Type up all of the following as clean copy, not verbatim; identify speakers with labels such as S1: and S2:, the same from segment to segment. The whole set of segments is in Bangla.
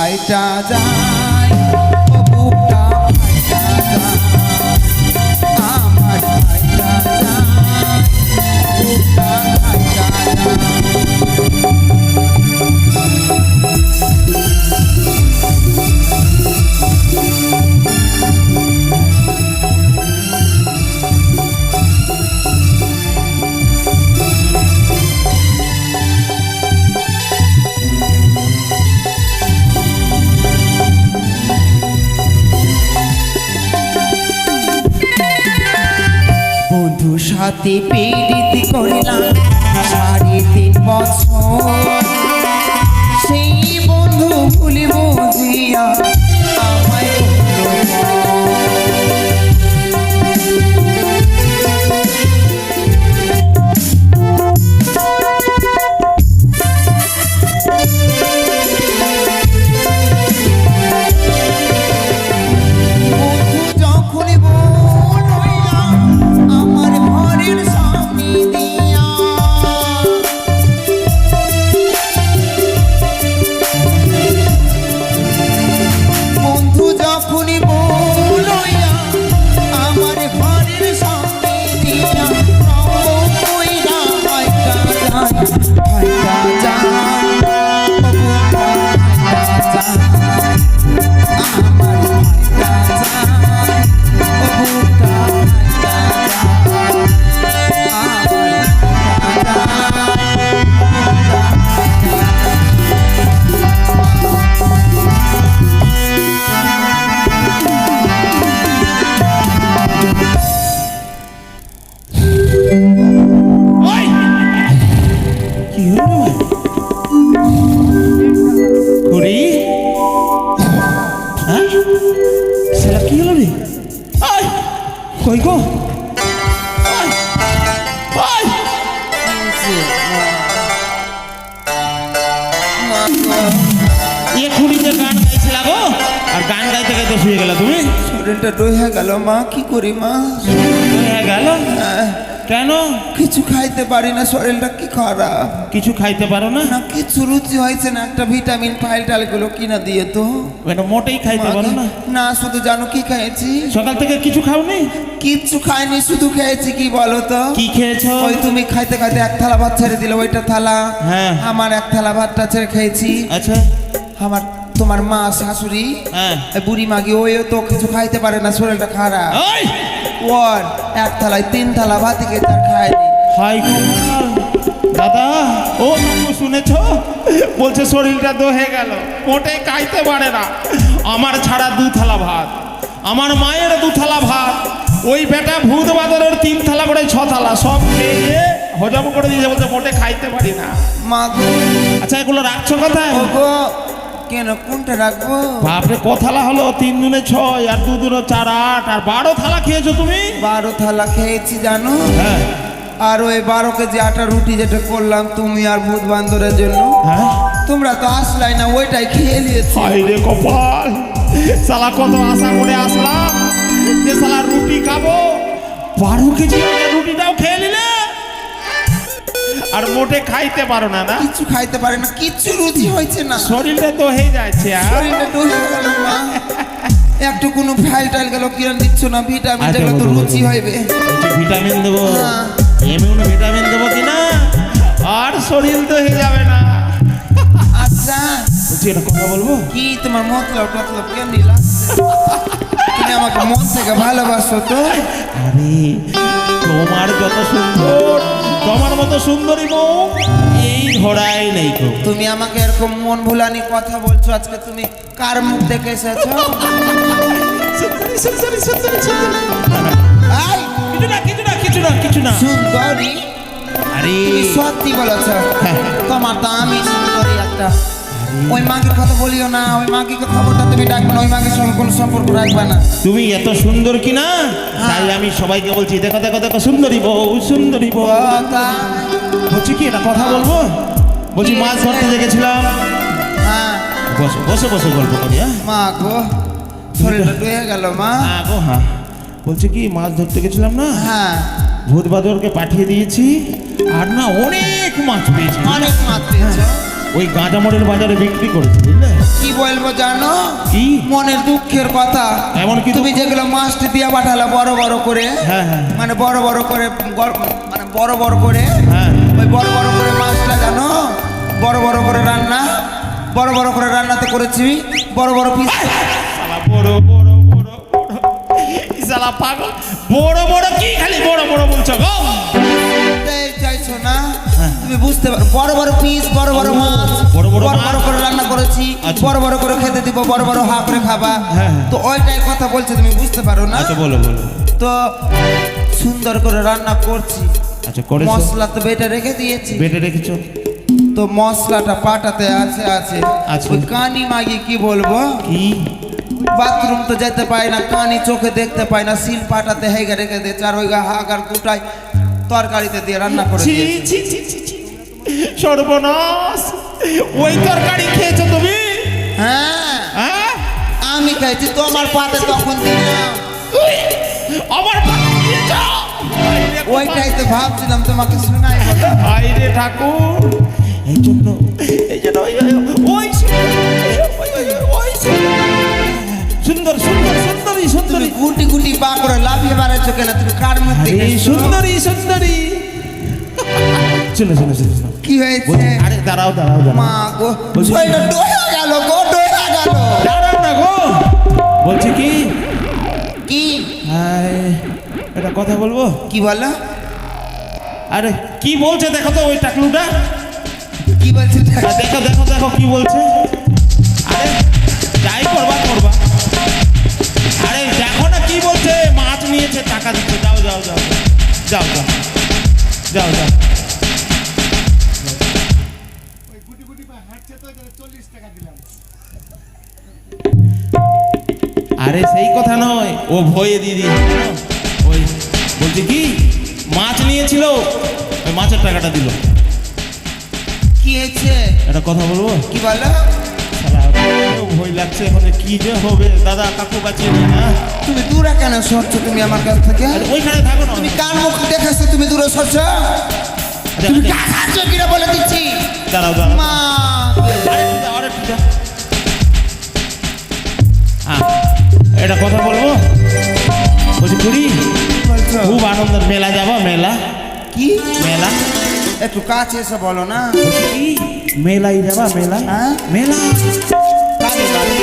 S1: ফাইটা যায়, ও বুকটা ফাইটা যায়, আমার ফাইটা যায়, বুকটা ফাইটা যায়। বন্ধুর সাথে পীড়িত করিলাম 3.5 বছর, সেই বন্ধু ভুলে বুঝিয়া আমায় কই গো
S2: এক্ষুনি যে গান গাইছিলা গো, আর গান গাইতে গাইতে শুয়ে গেলা তুমি।
S1: শরীরটা ডইহা গেল মা, কি করি মা?
S2: হয়ে গেল কেন?
S1: কিছু খাইতে পারি না, শরীরটা কি খারাপ।
S2: কিছু খাইতে পারো না?
S1: না কিছু রুচি হয়েছে না, একটা ভিটামিন ফাইল টাল গুলো কিনা দিয়ে তো।
S2: এটা মোটেই খাইতে পারো না?
S1: না, শুধু জানো কি খাইছি?
S2: সকাল থেকে কিছু খাওনি?
S1: কিচ্ছু খাইনি, শুধু খেয়েছি কি বলো তো?
S2: কি খেয়েছো?
S1: ওই তুমি খাইতে খাইতে 1 থালা ভাত ছেড়ে দিলে, ওইটা থালা
S2: হ্যাঁ
S1: আমার 1 থালা ভাতটা ছেড়ে খেয়েছি।
S2: আচ্ছা
S1: আমার তোমার মা শাশুড়ি
S2: হ্যাঁ
S1: বুড়ি মাগি ওই তো কিছু খাইতে পারে না, শরীরটা খারাপ।
S2: ওই
S1: ওর 1 থালায় 3 থালা ভাত খেয়ে তার খায়নি।
S2: হাই গোপাল দাদা, ও শুনেছো? বলছে শরীরটা দহে গেল, মোটেই খাইতে পারে না। আমার ছাড়া 2 থালা ভাত, আমার মায়ের 2 থালা ভাত, ওই বেটা ভূত বাদরের 3 থালা করে 6 থালা সব খেয়ে হজম করে দিয়েছে। বলছে মোটে খাইতে পারি না।
S1: মা গো,
S2: আচ্ছা এগুলো রাখছো কোথায়?
S1: ও গো, কেন কোনটা রাখবো?
S2: বাপরে ক থালা হলো? 3 দুনে 6 আর 2 দুনে 4 8 আর 12 থালা খেয়েছো তুমি।
S1: 12 থালা খেয়েছি জানো।
S2: হ্যাঁ
S1: আর ওই 12 কেজি আটা রুটি যেটা করলাম তুমি আর ভূত বান্দরের জন্য,
S2: হ্যাঁ
S1: তোমরা তো আসলাই না, ওইটাই খেয়ে নিয়েছি।
S2: হাই রে কপাল, শালা কত আশা করে আসলাম যে শালা রুটি খাবো, 12 কেজি রুটিটাও খেয়ে নিলে। আর মোটে খাইতে পারো না? না
S1: কিছু খাইতে পারে না, কিছু রুচি হয়েছে না,
S2: শরীরটা তো হয়ে যাচ্ছে।
S1: শরীরটা ডুবে গেল মা। একটু কোনো ফাইল টাইল গেল কিরণ দিচ্ছ না, ভিটামিন যেগুলো তো রুচি হইবে।
S2: ভিটামিন দেবো, এমনি ভিটামিন দেবো কিনা, আর শরীর তো হয়ে যাবে না।
S1: আচ্ছা
S2: বলছি একটা কথা বলবো
S1: কি, তোমার মতলব টতলব কেন দিলা? তুমি আমাকে মন থেকে ভালোবাসো তো?
S2: আরে তোমার যত সুন্দর, তোমার মতো সুন্দরী বউ এই ঘোড়ায় নেই তো।
S1: তুমি আমাকে এরকম মন ভুলানি কথা বলছো, আজকে তুমি কার মুখ দেখে এসেছো?
S2: কিছু না
S1: সুন্দরী?
S2: আরে
S1: তুমি সত্যি বলেছো, তোমার তো আমি সুন্দরী একটা। ওই মাগির কথা বলিও না, ওই মাগিকে খবরটা তুমি ডাকবে না, ওই মাগির সঙ্গে কোনো সম্পর্ক রাখবে না।
S2: তুমি এত সুন্দর কিনা তাই আমি সবাইকে বলছি, দেখো দেখো দেখো সুন্দরী বউ, সুন্দরী বউ। বলছি কি একটা কথা বলবো? বলছি মাছ ধরতে দেখেছিলাম।
S1: হ্যাঁ
S2: বসে বসে বসে গল্প করি। হ্যাঁ
S1: মা গো, শরীরটা ডুবে গেল মা।
S2: হ্যাঁ গো হ্যাঁ। বলছি কি মাছ ধরতে গেছিলাম না,
S1: হ্যাঁ
S2: ভূত বাদরকে পাঠিয়ে দিয়েছি, আর না অনেক মাছ পেয়েছি।
S1: অনেক মাছ পেয়েছো?
S2: ওই গাঁজামোড়ের বাজারে বিক্রি করেছি, বুঝলে?
S1: কি বলবো জানো,
S2: কি?
S1: মনের দুঃখের কথা।
S2: এমন কি
S1: তুমি
S2: দুঃখ?
S1: যেগুলো মাছটি দিয়া পাঠালে বড় বড় করে,
S2: হ্যাঁ হ্যাঁ
S1: মানে বড় বড় করে মানে বড় বড় করে,
S2: হ্যাঁ।
S1: ওই বড় বড় করে মাছটা জানো, বড় বড় করে রান্না, বড় বড় করে রান্নাতে করেছি, বড় বড় পিস।
S2: শালা বড় বড় বড় বড়, শালা পাগল, বড় বড় কি খালি বড় বড় বলছো গো?
S1: চাইছো না তুমি বুঝতে পারো, বড় বড় পিস, বড় বড় মাছ,
S2: বড় বড়
S1: বড়
S2: মাছ।
S1: বড় করে রান্না করেছি,
S2: আচ্ছা।
S1: বড় বড় করে খেতে দিব, বড় বড় হা করে খাবা।
S2: হ্যাঁ, হ্যাঁ।
S1: তো ওইটাই কথা বলছে, তুমি বুঝতে পারো না।
S2: আচ্ছা বলো বলো।
S1: তো সুন্দর করে রান্না করছি,
S2: আচ্ছা করেছো?
S1: মশলা তো বেটে রেখে দিয়েছি,
S2: বেটে রেখেছো?
S1: তো মশলাটা পাটাতে আছে আছে।
S2: আচ্ছা।
S1: ওই কানি মাগি কি বলবো,
S2: কি?
S1: বাথরুম তো যেতে পায় না, কানি চোখে দেখতে পায় না, সিল পাটাতে হেগে রেখে দিয়েছে, আর ওই হাগার কুটাই তরকারিতে দিয়ে রান্না করে
S2: ছি
S1: দিয়েছে।
S2: ছি ছি ছি ছি। সর্বনাশ, ওই তরকারি খেয়েছো তুমি?
S1: হ্যাঁ
S2: হ্যাঁ,
S1: আমি খাইছি, তোমার পাতে তখন দিলাম,
S2: আমার পাতে দিয়েছো?
S1: ওইটাই তো ভাবছিলাম তোমাকে শোনাই বলো।
S2: আইরে ঠাকুর, এই জন্য ওই সুন্দর সুন্দর সুন্দরী
S1: তুমি
S2: সুন্দরী
S1: গুটি গুটি পা করে লাফিয়ে বেড়াচ্ছ কেন, তুমি কার মুখ
S2: আরে
S1: দেখে?
S2: সুন্দরী সুন্দরী, শুনো শুনো শুনো শুনো।
S1: কি হয়েছে?
S2: বলছি, আরে দাঁড়াও দাঁড়াও দাঁড়াও,
S1: মা গো,
S2: বলছি-
S1: শরীরটা ডোয়া গেল গো, ডোয়া গেল।
S2: দাঁড়াও না গো। বলছি কি,
S1: কি
S2: এটা কথা বলবো?
S1: কি বলো?
S2: আরে কি বলছে দেখো তো ওই টাকলুটা,
S1: কি বলছো?
S2: দেখো দেখো দেখো কি বলছে। আরে যাই করবা করবা, আরে দেখো না কি বলছে, মাছ নিয়েছে টাকা দিচ্ছে, যাও যাও যাও যাও যাও যাও যাও। আরে সেই কথা নয়, ও ভয়ে দিয়ে দিয়েছে জানো? ওই বলছে কি মাছ নিয়েছিল, ওই মাছের টাকাটা দিল।
S1: কি হয়েছে?
S2: একটা কথা বলবো?
S1: কি বলো?
S2: শালা, এও ভয় লাগছে এখন, কি যে হবে। দাদা কাকু বাঁচিয়ে নিন না।
S1: তুমি দূরে কেন সরছো তুমি আমার কাছ থেকে?
S2: আরে ওইখানে থাকো না।
S1: তুমি কার মুখ দেখাচ্ছো, তুমি দূরে সরছো?
S2: আচ্ছা,
S1: তুমি
S2: আচ্ছা,
S1: কাছে কিনা বলে দিচ্ছি।
S2: দাঁড়াও দাঁড়াও।
S1: মা
S2: আরে একটু দাও, আরে একটু দাও। হ্যাঁ, এটা কথা বলবো? বলছি কুড়ি,
S1: বলছো
S2: খুব আনন্দের মেলা যাবো, মেলা
S1: কি?
S2: মেলা।
S1: একটু কাছে এসে বলো না।
S2: বলছি কি মেলাই যাবা, মেলা
S1: হ্যাঁ?
S2: মেলা।
S1: কানি কানি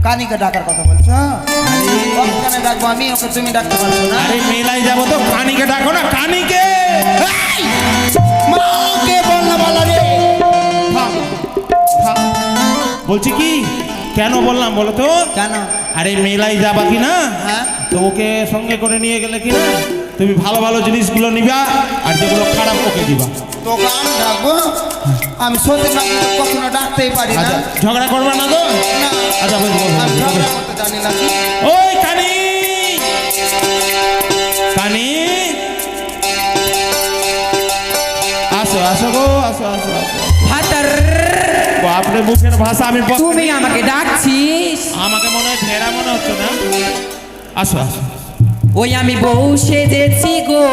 S1: কানিকে ডাকার কথা বলছো? ওখানে ডাকবো আমি, ওকে তুমি ডাকতে পারছো না?
S2: আরে মেলায় যাবো তো, কানিকে ডাকো না, কানিকে।
S1: এই! মাকে বললো বলো রে।
S2: থাম, থাম। বলছি কি কেন বললাম বলো তো?
S1: কেন?
S2: আরে মেলায় যাবা কি না,
S1: হ্যাঁ?
S2: তো ওকে সঙ্গে করে নিয়ে গেলে কি না, তুমি ভালো ভালো জিনিসগুলো নিবা, আর যেগুলো খারাপ ওকে দিবা।
S1: তোকে আমি ডাকবো? আমি সত্যি মাকে কখনো ডাকতেই পারি না।
S2: আচ্ছা ঝগড়া করবা না তো?
S1: না,
S2: আচ্ছা বলছি
S1: আমি ঝগড়া করতে জানি না।
S2: ওই কানি, কানি আসো আসো গো, আসো আসো আসো।
S3: ভাতার,
S2: বাপরে মুখের ভাষা আমি
S3: তুমি আমাকে ডাকছিস?
S2: আমাকে মনে হয় ভেড়া মনে হচ্ছে না। আসো আসো।
S3: ওই আমি বউ সেজেছি গো,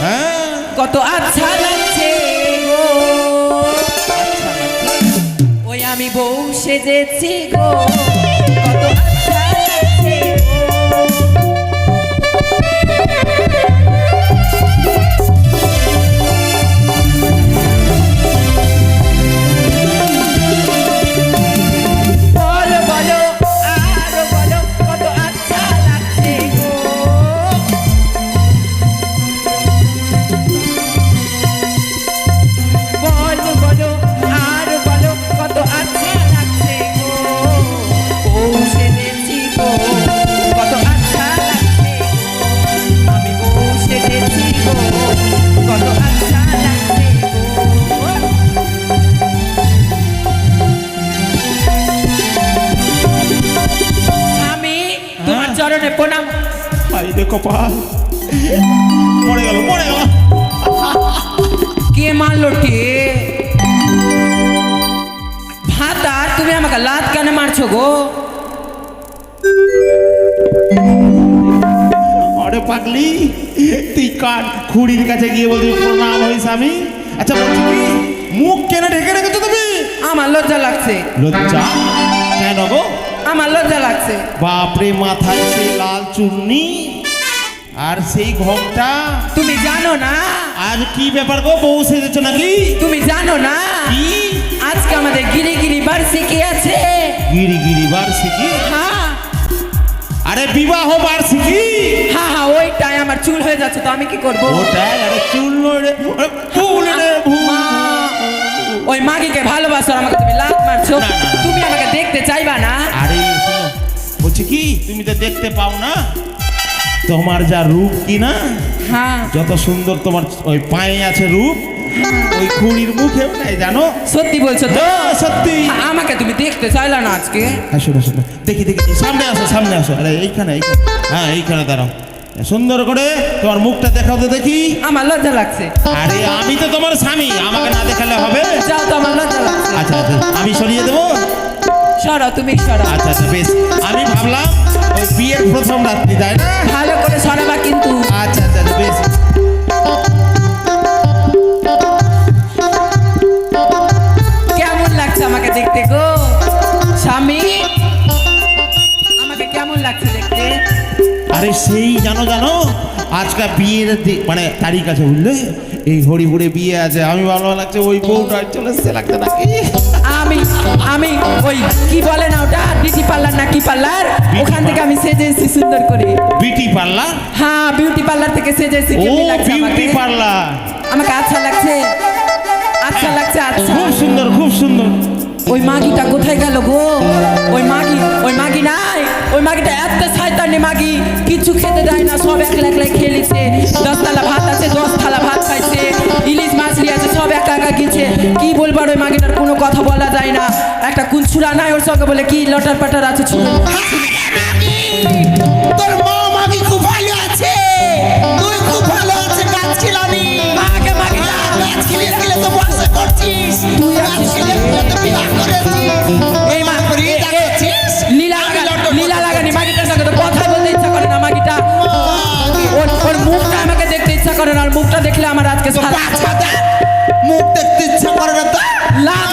S2: হ্যাঁ
S3: কত আচ্ছা লাগছে গো। ওই আমি বউ সেজেছি গো, কত আচ্ছা লাগছে গো। বলো বলো আর বলো, কত আচ্ছা লাগছে গো। বলো বলো আর বলো, কত আচ্ছা লাগছে গো। বউ সেজেছি গো, কত আচ্ছা লাগছে গো। আমি বউ সেজেছি গো, কত আচ্ছা লাগছে গো। আমি তোমার চরণে প্রণাম।
S2: ভাই দেখো পা মরে গেল, মরে গেল।
S3: কে মারলো কে? ভাতার, তুমি আমাকে লাত কেন মারছো গো?
S2: আরে পাগলি, তুই কার খুড়ির কাছে গিয়ে বলছি প্রণাম হই স্বামী, আচ্ছা বলছি কি মুখ কেন ঢেকে রেখেছো তুমি?
S3: আমার লজ্জা লাগছে,
S2: লজ্জা কেন গো?
S3: আমার লজ্জা লাগছে।
S2: বাপরে, মাথায় সেই লাল চুন্নি আর সেই ঘোমটা।
S3: তুমি জানো না,
S2: আর কি ব্যাপার গো, বউ সেজেছো নাকি?
S3: তুমি জানো না
S2: কি?
S3: আজকে আমাদের গিরি বার্ষিকী আছে।
S2: গিরি বার্ষিকী?
S3: হ্যাঁ
S2: আরে বিবাহ বার্ষিকী?
S3: হ্যাঁ হ্যাঁ, ওইটাই। আমার চুল হয়ে যাচ্ছে তো আমি কি করবো?
S2: ওটাই। আরে চুল নয় রে, ভুল রে, ভুল।
S3: মা, ওই মাগিকে ভালোবাসো আর আমাকে তুমি লাত মারছো।
S2: না, না, না।
S3: তুমি আমাকে দেখতে চাইবা না?
S2: আরে শোনো, বলছি কি তুমি তো দেখতে পাও না, তোমার যা রূপ কি না,
S3: হ্যাঁ
S2: যত সুন্দর তোমার ওই পায়ে আছে রূপ, ওই খুঁড়ির মুখেও নাই জানো।
S3: সত্যি বলছো তো?
S2: হ্যাঁ, সত্যি।
S3: আমাকে তুমি দেখতে চাইলা না আজকে?
S2: হ্যাঁ শোনো শোনো, দেখি দেখি, সামনে আসো সামনে আসো। আরে এইখানে, হ্যাঁ এইখানে দাঁড়াও, সুন্দর করে তোমার মুখটা দেখাও তো দেখি।
S3: আমার লজ্জা লাগছে।
S2: আরে আমি তো তোমার স্বামী, আমাকে না দেখালে হবে?
S3: যাও তো, আমার লজ্জা লাগছে।
S2: আচ্ছা আচ্ছা, আমি সরিয়ে দেবো।
S3: সরাও, তুমি সরাও।
S2: আচ্ছা আচ্ছা বেশ, আমি ভাবলাম ওই বিয়ের প্রথম রাত্রি, তাই না?
S3: ভালো করে সরাবা কিন্তু।
S2: আচ্ছা আচ্ছা বেশ।
S3: কেমন লাগছে আমাকে দেখতে গো স্বামী? আমাকে কেমন লাগছে দেখতে?
S2: আরে সেই জানো জানো, আজকাল বিয়ের মানে তারিখ আছে বুঝলে, এই হরিপুরে বিয়ে আছে। আমি ভালো লাগছে, ওই বউটা চলে এসছে লাগছে নাকি।
S3: আমি আমি ওই কি বলে না ওটা, বিউটি পার্লার না কি পার্লার, ওখান থেকে আমি সেজে এসেছি সুন্দর করে।
S2: Beauty parlour?
S3: হ্যাঁ, বিউটি পার্লার থেকে সেজে এসেছি।
S2: ও
S3: কেমন লাগছে
S2: বিউটি
S3: আমাকে?
S2: পার্লার।
S3: আমাকে আচ্ছা লাগছে, আচ্ছা লাগছে, আচ্ছা।
S2: খুব সুন্দর খুব সুন্দর।
S3: ওই মাগিটা কোথায় গেল গো? ওই মাগি নাই, ওই মাগিটা এত শয়তানি মাগি, কিছু খেতে দেয় না, সব একলা একলা খেয়ে নিচ্ছে। 10 থালা ভাত আছে, 10 থালা ভাত খাইছে, ইলিশ মাছলি আছে, সব একা একা গেছে। কি বলবার ওই মাগিটার কোনো কথা বলা যায় না। একটা কুলছুরা নাই ওর সঙ্গে, বলে কি লটার পাটার আছে ছুড়ে।
S1: তোর মা মাগি খুব ভালো আছে, তুই খুব ভালো আছে, গাছ খিলানি।
S3: মাকে মাগি না,
S1: গাছ খিলে খিলে তো বসে করছিস,
S3: তুই
S1: গাছ
S3: আছিস
S1: খিলে খিলে তো বিবাহ করেছিস।
S3: এই মা
S1: করি দেখাচ্ছিস।
S3: লীলা লাগানি মাগিটার সঙ্গে তো কথা বলতে ইচ্ছা করে না। মাগিটা ওর মুখটা আমাকে দেখতে ইচ্ছা করে না, আর মুখটা দেখলে আমার আজকে সারা
S1: বাচ্চাটা মুখ দেখতে ইচ্ছা করে না তো?
S3: লাত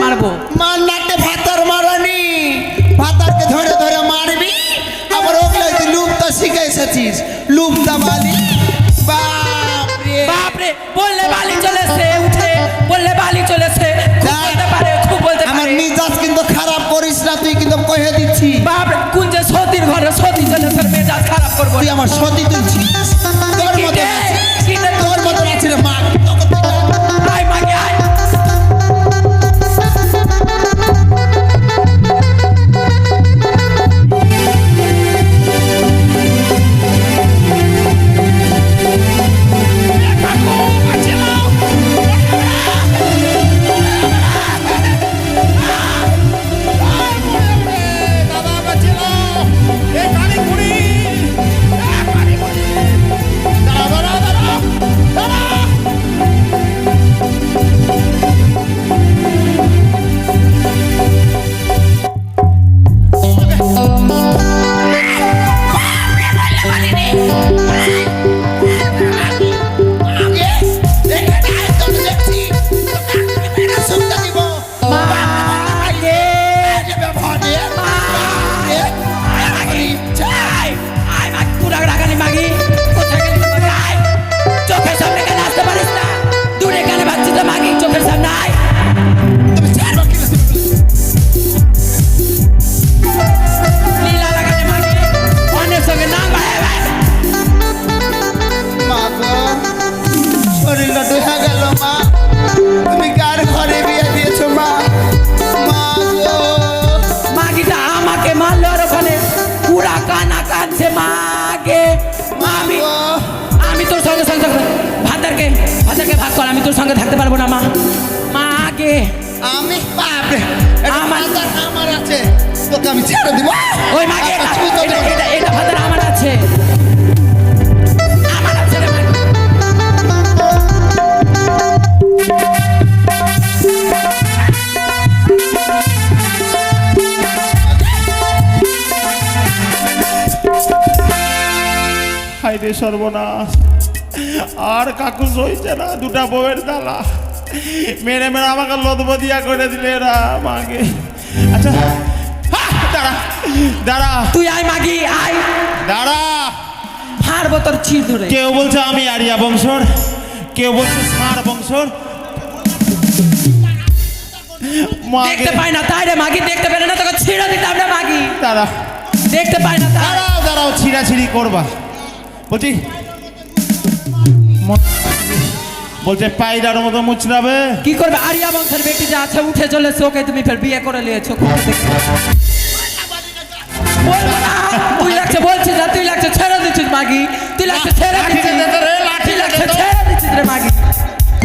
S3: মারবো।
S1: মার নাটে ভাতার মারানি, ভাতারকে ধরে ধরে মারবি, আবার ওগুলাই তুই লুপটা শিখে এসেছিস, লুপটা বালি। বাপরে
S3: বাপরে, বললে বালি চলেছে উঠে, বললে বালি চলেছে। খুব বলতে পারে, খুব বলতে
S1: আমার
S3: পারে।
S1: মিজাজ কিন্তু খারাপ করিস না, তুই কিন্তু কহে দিচ্ছি।
S3: বাপরে, কোন যে সতীর ঘরে সতী চলেছে, মেজাজ খারাপ করবো
S1: তুই
S3: না।
S1: আমার সতী তুলছিস, তোর মতো
S3: কি রে? কি রে?
S1: তোর মতো আছে রে মা, তোকে তুই
S3: আয় মাগি আয়। আমি তোর সঙ্গে থাকতে পারবো না মা। মা আগে
S1: আমি বাপরে,
S3: আমার-
S1: আমার আছে, তোকে আমি ছেড়ে দিব।
S3: ওই মাকে
S1: তুই তো দেখ।
S3: এটা ভাতের আমার আছে, আমার আছে রে মা।
S2: হায় রে সর্বনাশ, আর কাকু সইছে না, দুটা বউয়ের জ্বালা মেরে মেরে আমাকে লদবদিয়া করে দিলে এরা মাকে। আচ্ছা দাঁড়া দাঁড়া,
S3: তুই আয় মাগি আয়,
S2: দাঁড়া।
S3: হারবো তোর চির ধরে।
S2: কেউ বলছে আমি আরিয়া বংশর, কেউ বলছে ষাঁড় বংশর।
S3: দেখতে পাই না তাই রে মাগি, দেখতে পাই না তোকে ছিঁড়ে দিতাম রে মাগি।
S2: দাঁড়া
S3: দেখতে পাই না তাই।
S2: দাঁড়াও দাঁড়াও, ছিঁড়াছিড়ি করবা বলছি, বলছে পায়রার মতো মুচড়াবে।
S3: কি করবে, আরিয়া বংশের বেটি যা আছে উঠে চলেছে, ওকে তুমি ফের বিয়ে করে নিয়েছো। বলবো না, তুই লাগছে বলছিস না, তুই লাগছে ছেড়ে দিচ্ছিস মাগি, তুই লাগছে ছেড়ে দিচ্ছিস, তুই লাগছে ছেড়ে দিচ্ছিস রে মাগি।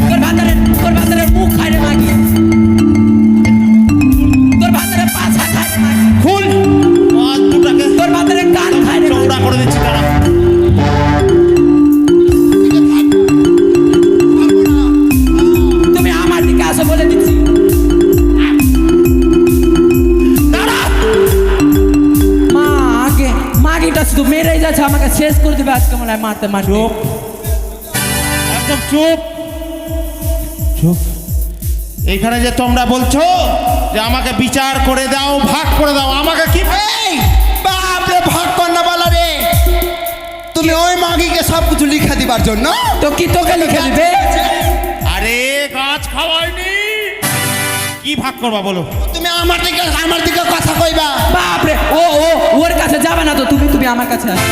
S3: তোর ভাতারের মুখ খায় রে মাগি, তোর ভাতারের পাছা খায় রে মাগি,
S2: খুল দুটাকে,
S3: তোর ভাতারের কান খায় রে
S2: চৌড়া করে দিচ্ছি। দাঁড়া
S3: তুমি আমার দিকে আসো বলে দিচ্ছি। মা আগে মাগিটা শুধু মেরেই যাচ্ছে, আমাকে শেষ করে দেবে আজকে মনে হয় মারতে মারতে।
S2: চুপ, একদম চুপ চুপ। এইখানে যে তোমরা বলছো যে আমাকে বিচার করে দাও, ভাগ করে দাও, আমাকে কি
S1: এই বাপরে, ভাগ কর না বলা রে। তুমি ওই মাগিকে সব কিছু লিখে দিবার জন্য
S3: তো কি তোকে লিখে দিবে?
S2: আরে গাছ খাওয়াইনি, কি ভাগ করবা বলো?
S1: তুমি আমার দিকে কথা কইবা।
S3: বাপরে, ও ও ওর কাছে যাবে না তো, তুমি আমার কাছে আসো।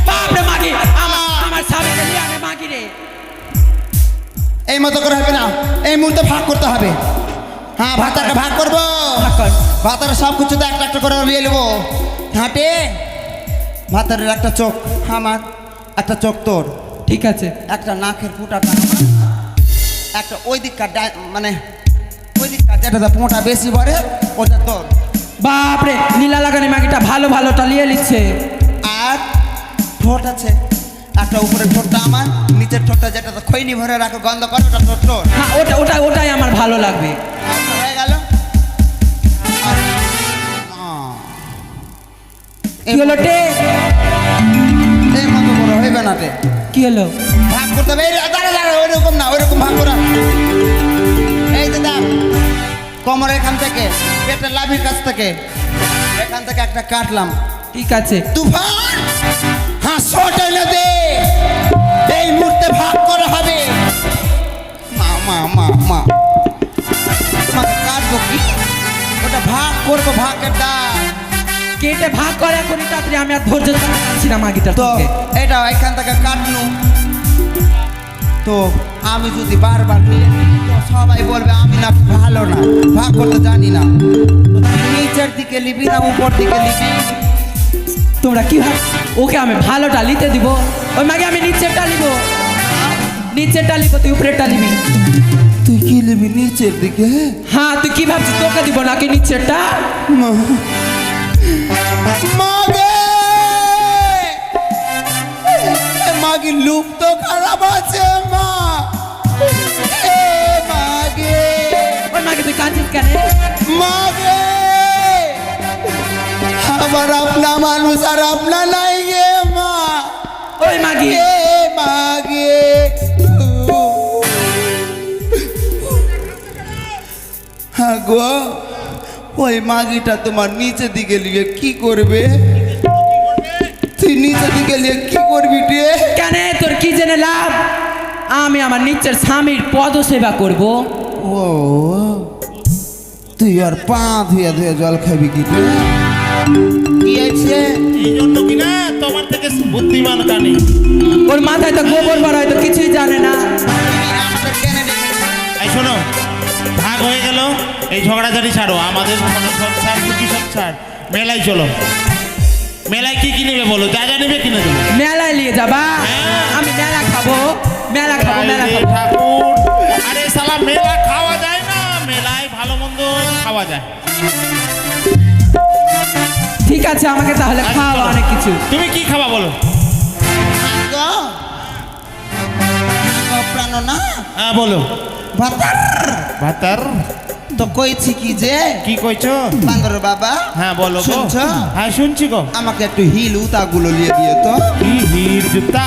S3: বাপরে মাগি, আমার স্বামীকে নিয়ে আনে মাগি রে।
S1: এই মতো করে হবে না, এই মুহূর্তে ভাগ করতে হবে। হ্যাঁ, ভাতারটা ভাগ করবো।
S3: ভাগ কর।
S1: ভাতারের সব কিছু তো একটা একটা করে নিয়ে নেবো। হাঁটে ভাতারের একটা চোখ আমার, একটা চোখ তোর,
S3: ঠিক আছে।
S1: একটা নাকের ফুটাটা আমার, একটা ওই দিককার মানে ওই দিককার যেটা পোঁটা বেশি ভরে ওটা তোর।
S3: বাপরে, নীলা লাগানি মাগিটা ভালো ভালোটা নিয়ে নিচ্ছে।
S1: আর ঠোঁট আছে, একটা উপরের ঠোঁটটা আমার, নিচের ঠোঁটটা যেটা খৈনি ভরে রাখো গন্ধ করে ওটা ঠোঁট তোর।
S3: হ্যাঁ, ওটাই আমার ভালো লাগবে।
S1: আচ্ছা, হয়ে গেল। আর
S3: কি হলো টে?
S1: এই মতো বড় হইবে না রে,
S3: কি হলো?
S1: ভাগ করতে হবে। দাঁড়া দাঁড়া, ওইরকম না, ওইরকম ভাগ করা। এই যে দেখ, কোমর এখান থেকে, পেটের লাভির কাছ থেকে, এখান থেকে একটা কাটলাম।
S3: ঠিক আছে।
S1: তুফান, হাঁসো টেনে দে, এই মুহূর্তে ভাগ করা হবে। মা মা মা মা আমাকে কাটবো কি? ওটা ভাগ করবো, ভাগের ডাক।
S3: কেটে ভাগ করে করি তাড়াতাড়ি, আমি আর ধৈর্য ধরে পাচ্ছি না মাগিটার
S1: তো
S3: থেকে।
S1: এটা এখান থেকে কাটলু, তো আমি যদি বারবার নিয়ে নিই, তো সবাই বলবে আমি না ভালো না, ভাগ করতে জানি না। তো তুই নিচের দিকে নিবি না উপর দিকে নিবি?
S3: তোমরা কি ভাব, ওকে আমি ভালোটা নিতে দিব, ওই মাগে আমি নিচেরটা নিব, নিচেরটা নিব, তুই উপরেরটা নিবি।
S1: তুই কি নিবি নিচের দিকে?
S3: হ্যাঁ, তুই কি ভাবছিস তোকে দিব নাকি নিচেরটা?
S1: মাগে মাগি লুপ তো খারাপ আছে মা। এ মাগে
S3: ওই মাগে তুই কাঁদছিস কেন?
S1: মাগে আমার আপনা মানুষ আর আপনা নাই গে মা।
S3: ওই মাগি
S1: এ মাগে হ্যাঁ গো, ওই মাগিটা তোমার নিচে দিকে লিয়ে কি করবে? তুই নিচে দিকে লিয়ে কি করবি রে?
S3: কেন, তোর কি জেনে লাভ? আমি আমার নিচের স্বামীর পদ সেবা করব।
S1: ও তুই আর পা ধুয়ে ধুয়ে জল খাবি কি রে? কি আছে?
S2: এই জন্য কিনা তোমার থেকে বুদ্ধিমান কানে।
S3: ওর মাথায় তো গোবর ভরা, হয়তো কিছুই জানে না।
S1: আমাদের কেনে ডেকেছে?
S2: এই শোনো, ভাগ হয়ে গেল, এই ঝগড়াঝাড়ি ছাড়ো, আমাদের সংসার সুখী সংসার। মেলায় চলো, মেলায় কি কি নেবে বলো, যা যা নেবে কিনে দেবো।
S3: মেলায় নিয়ে যাবা?
S2: হ্যাঁ।
S3: আমি মেলা খাবো, মেলা খাবো, মেলা
S2: আরে
S3: খাবো।
S2: ঠাকুর, আরে শালা মেলা খাওয়া যায় না, মেলায় ভালো মন্দ খাওয়া যায়।
S3: ঠিক আছে, আমাকে তাহলে
S2: আচ্ছা,
S3: খাওয়া
S2: চলো।
S3: অনেক কিছু।
S2: তুমি কি খাবা বলো?
S1: গো, প্রাণ না
S2: হ্যাঁ বলো।
S1: ভাতার
S2: ভাতার
S1: তো কইছি কি যে
S2: কি কইছো?
S1: বান্দর বাবা
S2: হ্যাঁ বলো গো।
S1: শুনছো?
S2: হ্যাঁ শুনছি গো।
S1: আমাকে একটু হিল উতাগুলো নিয়ে দিয়ে তো।
S2: কি হির জুতা?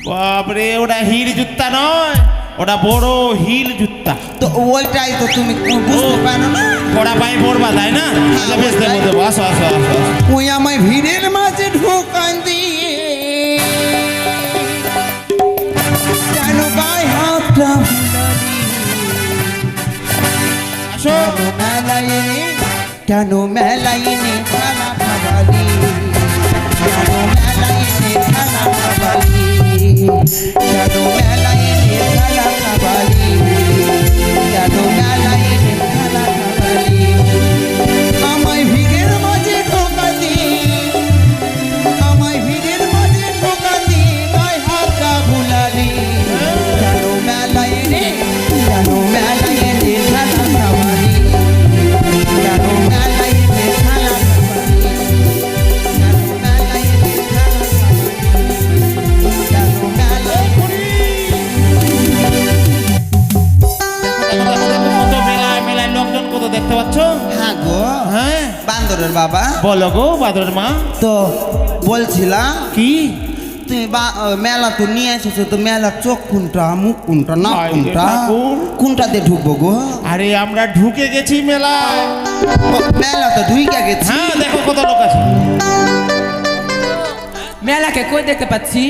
S2: বাপরে, ওটা হির জুতা নয়, ওটা বড় হিল জুতা।
S1: তো ওইটাই তো তুমি বুঝতে পারো না।
S2: পড়া পায়ে পড়বা তাই না? আচ্ছা বেশ, দেবো দেবো, আসো আসো আসো আসো।
S1: ওই আমায় ভিড়ের মাঝে ঢোকান দিয়ে কেন গায়ে হাতটা
S2: আসো।
S1: কেন মেলাইনে খানা খাবালি, কেন মেলাইনে খানা খাবালি, কেন মেলাইনে খানা খাবালি, কেন মেলাইনে খানা খাবালি। আমায় ভিড়ের মাঝে ঢোকা দি, আমায় ভিড়ের মাঝে ঢোকা দি, গায়ে হাতটা ভুলালি। কেন মেলাইনে, কেন মেলাইনে খানা খাবালি, কেন মেলাইনে খানা খাবালি, কেন মেলাইনে খানা খাবালি, কেন মেলাইনে।
S2: কত মেলায় মেলায় লোকজন কত দেখতে পাচ্ছ?
S1: হ্যাঁ গো,
S2: হ্যাঁ
S1: বান্দরের বাবা।
S2: বলো গো বাদরের মা।
S1: তো বলছিলাম
S2: কি?
S1: তুমি মেলা তো নিয়ে এসেছো, তো মেলার চোখ কোনটা, মুখ কোনটা, নাক
S2: আয় রে
S1: কোনটা,
S2: ঠাকুর।
S1: কোনটা দিয়ে ঢুকবো গো?
S2: আরে আমরা ঢুকে গেছি মেলায়।
S1: মেলা তো ঢুকে গেছি।
S2: হ্যাঁ দেখো কত লোক আছে।
S3: মেলাকে কই দেখতে পাচ্ছি?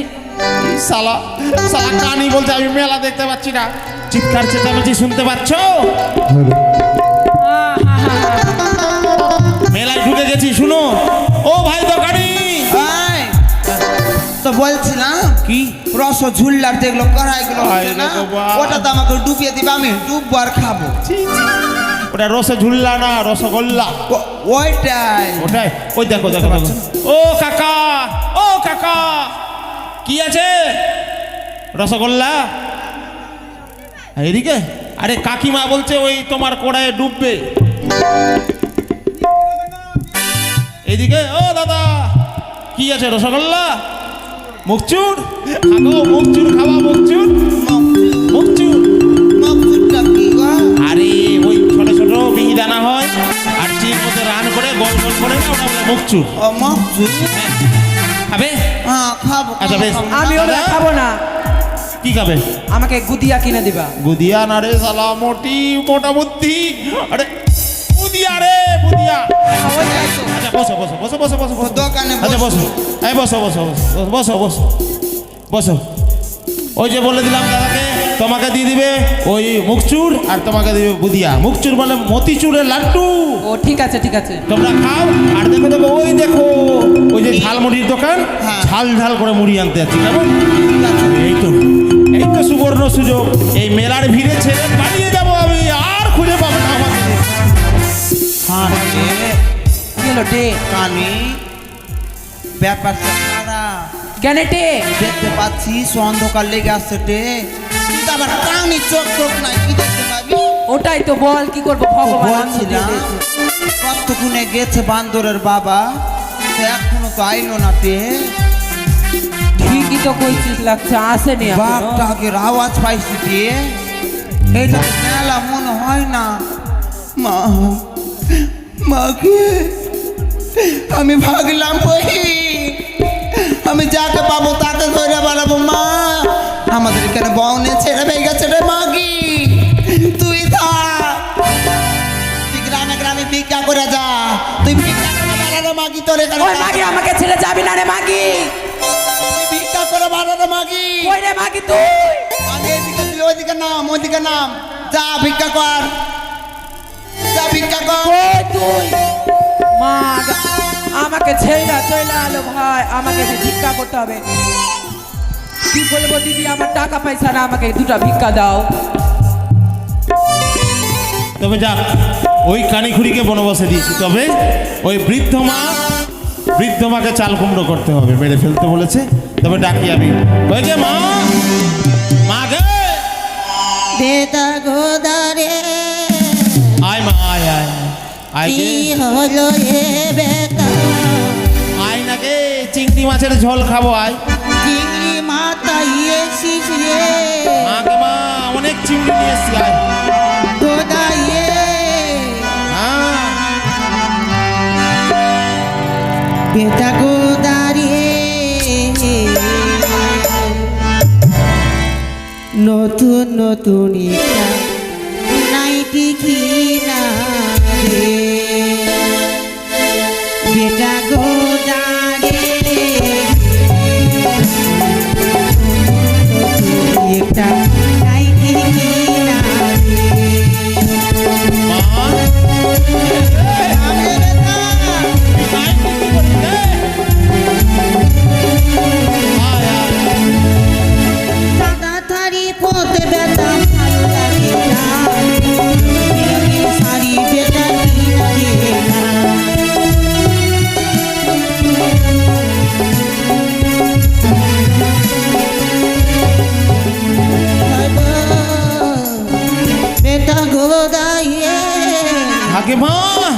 S2: সালা সালা কানি বলতে আমি মেলা দেখতে পাচ্ছি না। চিৎকার চেঁচামেচি শুনতে পাচ্ছ? মেলায় ঢুকে গেছি, শুনো। ও ভাই দোকানি।
S1: আয়, তো বলছিলাম
S2: কি?
S1: রসঝুল্লার যেগুলো কড়াইগুলো
S2: আয়
S1: হচ্ছে
S2: রে
S1: না,
S2: বাবা।
S1: ওটা তো আমাকে ডুবিয়ে দিবে, আমি ডুববো আর খাবো।
S2: ওটা রসঝুল্লা না, রসগোল্লা।
S1: ওইটাই।
S2: ওটাই, ওই দেখো দেখো দেখো। ও কাকা, ও কাকা, কি আছে? রসগোল্লা এদিকে। আরে কাকিমা বলছে ওই তোমার কড়াইয়ে ডুববে। এদিকে। ও দাদা, কি আছে? রসগোল্লা, মুখচুর। খাবো মুখচুর, খাওয়া মুখচুর, মুখচুর।
S1: মকসুদটা কি গো?
S2: আরে ওই ছোট ছোট মিহিদানা হয় আর চির মধ্যে রান করে গোল গোল করে না, ওটা বলে মুখচুর।
S1: ও মকসুদ।
S2: খাবে?
S1: হ্যাঁ খাবো।
S2: আচ্ছা, বেশ।
S1: খাবো।
S3: আমি ওটা খাবো না,
S2: কি খাবে?
S3: আমাকে গুদিয়া কিনে দিবা।
S2: গুদিয়া না রে সালা, মোটা বুদ্ধি। আরে বুদিয়া রে, বুদিয়া। আচ্ছা বসো বসো বসো বসো বসো
S1: ও দোকানে
S2: আচ্ছা বসো, এই বসো বসো বসো বসো বসো বসো। ওই যে বলে দিলাম দাদাকে, তোমাকে দিয়ে দিবে ওই মুখচুর আর তোমাকে দিবে বুদিয়া। মুখচুর মানে মতিচুরের লাড্ডু।
S3: ও ঠিক আছে ঠিক আছে।
S2: তোমরা খাও। আর দেখো দেখো, ওই দেখো ওই যে ঝালমুড়ির দোকান,
S1: হ্যাঁ।
S2: ঝাল ঝাল করে মুড়ি আনতে যাচ্ছি, কেমন? এই তো, এই তো সুবর্ণ সুযোগ। এই মেলার ভিড়ে ছেড়ে পালিয়ে যাবো আমি, আর খুঁজে পাবো না আমাকে।
S1: হ্যাঁ রে,
S3: কি হলো টে?
S1: কানি ব্যাপারটা খারাপ।
S3: কেন টে?
S1: দেখতে পাচ্ছি অন্ধকার লেগে আসছে রে, কিন্তু আবার কানি চোখ চোখ নাই, কি দেখতে পাবি?
S3: ওটাই তো বল, কি করবো ভগবান।
S1: বলছিলাম কতক্ষণে গেছে বান্দরের বাবা, তো এখনো তো আইলো না তে।
S3: ঠিকই তো কইছিস, লাগছে আসেনি এখনো।
S1: বাঘটাকে আওয়াজ পাইছি তে, এইটা তো মেলা মনে হয় না। মা, মাকে আমি ভাগলাম কই, আমি যাকে পাবো তাকে ধরে বেড়াবো। মা, আমাদের এখানে বউনে ছেড়ে পেয়ে গেছে রে মাগি, তুই থাক, তুই গ্রামে গ্রামে ভিক্ষা করে যা, তুই ভিক্ষা করে বেড়ারে মাগি, তোর এখানে
S3: ওই মাগি আমাকে ছেড়ে যাবি না রে মাগি।
S1: তুই ভিক্ষা করে বেড়ারে মাগি।
S3: ওই রে মাগি তুই।
S1: আগে এদিকে তুই ওইদিকে নাম, ওইদিকে নাম, যা ভিক্ষা কর, যা ভিক্ষা কর।
S3: ওই তুই মা, আমাকে ছেড়ে চলে আলো ভাই, আমাকে যে ভিক্ষা করতে হবে। কি বলবো দিদি, আমার টাকা পয়সা না, আমাকে দুটা ভিক্ষা দাও।
S2: তবে যাক, ওই কানিখুড়িকে বনবাসে দিয়েছি, তবে ওই বৃদ্ধ মাকে চাল কুমড়ো করতে হবে, মেরে ফেলতে বলেছে। তবে ডাকি আমি, ওই যে মা, মা গে,
S4: বেদা গোদারে
S2: আয় মা, আয় আয় আয়
S4: কি
S2: গে,
S4: হলো এ বেদা,
S2: আয় না গে, চিংড়ি মাছের ঝোল খাবো, আয়।
S4: চিংড়ি মাথা এসিস রে,
S2: মা গে মা, অনেক চিংড়ি নিয়ে এসছি, আয়।
S4: তোর বেটা গো দাঁড়িয়ে নতুন নতুন একটা নাইটি কিনা রে বেটা গো দাঁড়িয়ে একটা নাইটি কিনা রে
S2: মা
S4: সামনে বেটা সাদা থারি পথে বেটা ভালো লাগে না শাড়ি বেটা কিনা রে বেটা গোদাইয়ে
S2: আগে মা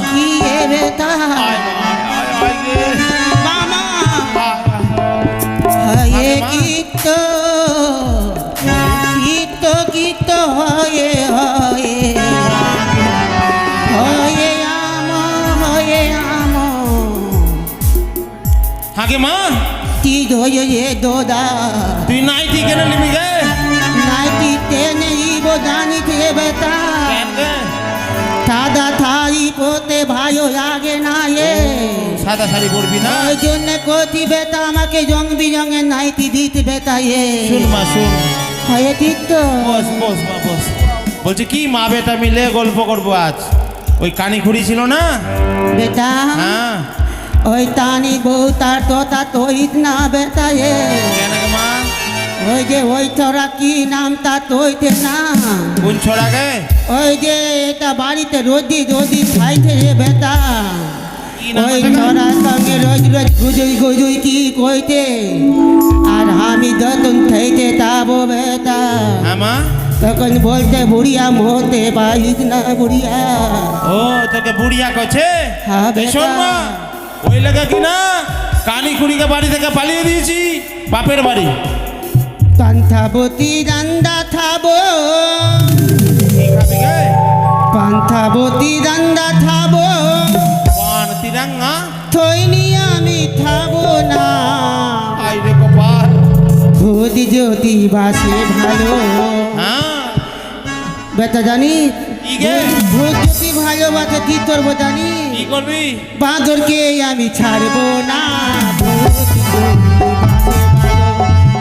S4: কিয়ে বেটা
S2: আয় আয় রে
S4: মামা
S2: আয়।
S4: হয়ে গীত গীত গীত হয়ে হয়ে হয়ে আম
S2: আগে মা
S4: তি ধয়ে দোদা
S2: তুই নাইটি কেন নিবি গে
S4: নাইটি টেনে ইবো জানিতে বেটা
S2: কেন গে?
S4: সাদা থাই পোতে ভাইও লাগে না এ
S2: সাদা শাড়ি পরবি না
S4: ওই জন্য কতি বেটা আমাকে জং বিজঙের নাইটি দিতে বেটা এ
S2: শুন মা শুন
S4: হয়ে দিত
S2: বস বস মা বস বলছি কি মা বেটা মিলে গল্প করবো আজ ওই কানিখুড়ি ছিল না
S4: বেটা
S2: হ্যাঁ
S4: ওই তানি বউ তার তোতা তৈত না বেটা এ
S2: কেন গে মা
S4: ওই যে ওই তোরা কি নাম তা তৈতে না
S2: কোন ছড়া গে
S4: ওই যে এটা বাড়িতে রোদি রোদি খাইতে রে বেটা
S2: কি নাম
S4: ওই
S2: আছে গো?
S4: তোরা সঙ্গে রোজ রোজ গুজুই গুজুই কি কইতে আর আমি যতন খাইতে তাবো বেটা
S2: হ্যাঁ মা
S4: তখন বলতে বুড়িয়া মতে পাইস না বুড়িয়া
S2: ও তোকে বুড়িয়া করছে
S4: হ্যাঁ,
S2: এই
S4: বেটা।
S2: শোন মা ওই লেগে কি না কানিখুড়িকে বাড়ি থেকে পালিয়ে দিয়েছি বাপের বাড়ি
S4: পান্থাবতী রান্দা থাবো
S2: কি খাবি গে
S4: পান্থাবতী রান্দা থাবো
S2: পান তিরাঙ্গা
S4: থইনি আমি থাবো না
S2: আই রে কপাল
S4: ভূত যদি বাসে ভালো
S2: হ্যাঁ
S4: বেটা জানি
S2: কি গে?
S4: ভূত যদি ভালোবাসে কি করবো জানি
S2: কি করবি
S4: বাঁদরকে আমি ছাড়বো না ভূত যদি বাসে ভালো,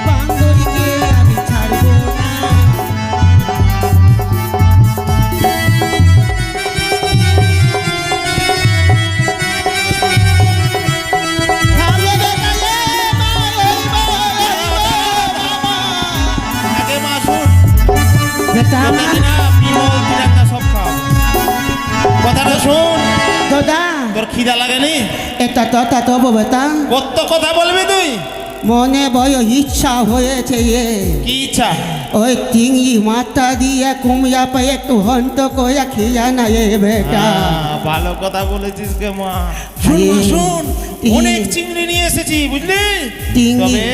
S4: বাঁদরকে আমি ছাড়বো না থামলে বেটা রে, মা, ওই মা, বাবা।
S2: আগে মা শুন
S4: বেটা
S2: তোকে কিনা বিমল তিরাঙ্গা সব খাও কথাটা শোন
S4: দাদা
S2: তোর খিদা লাগেনি
S4: এটা তোতা তবু বেটা
S2: কত কথা বলবি তুই
S4: মনে বড় ইচ্ছা হয়েছে এ
S2: কি ইচ্ছা
S4: ওই চিংড়ি মাথা দিয়ে কুমিয়া পে একটু হন্ত করে খিয়া না এ বেটা
S2: ভালো কথা বলেছিস গে মা শুন মা, শুন অনেক চিংড়ি নিয়ে এসেছি বুঝলি
S4: চিংড়ি?
S2: তবে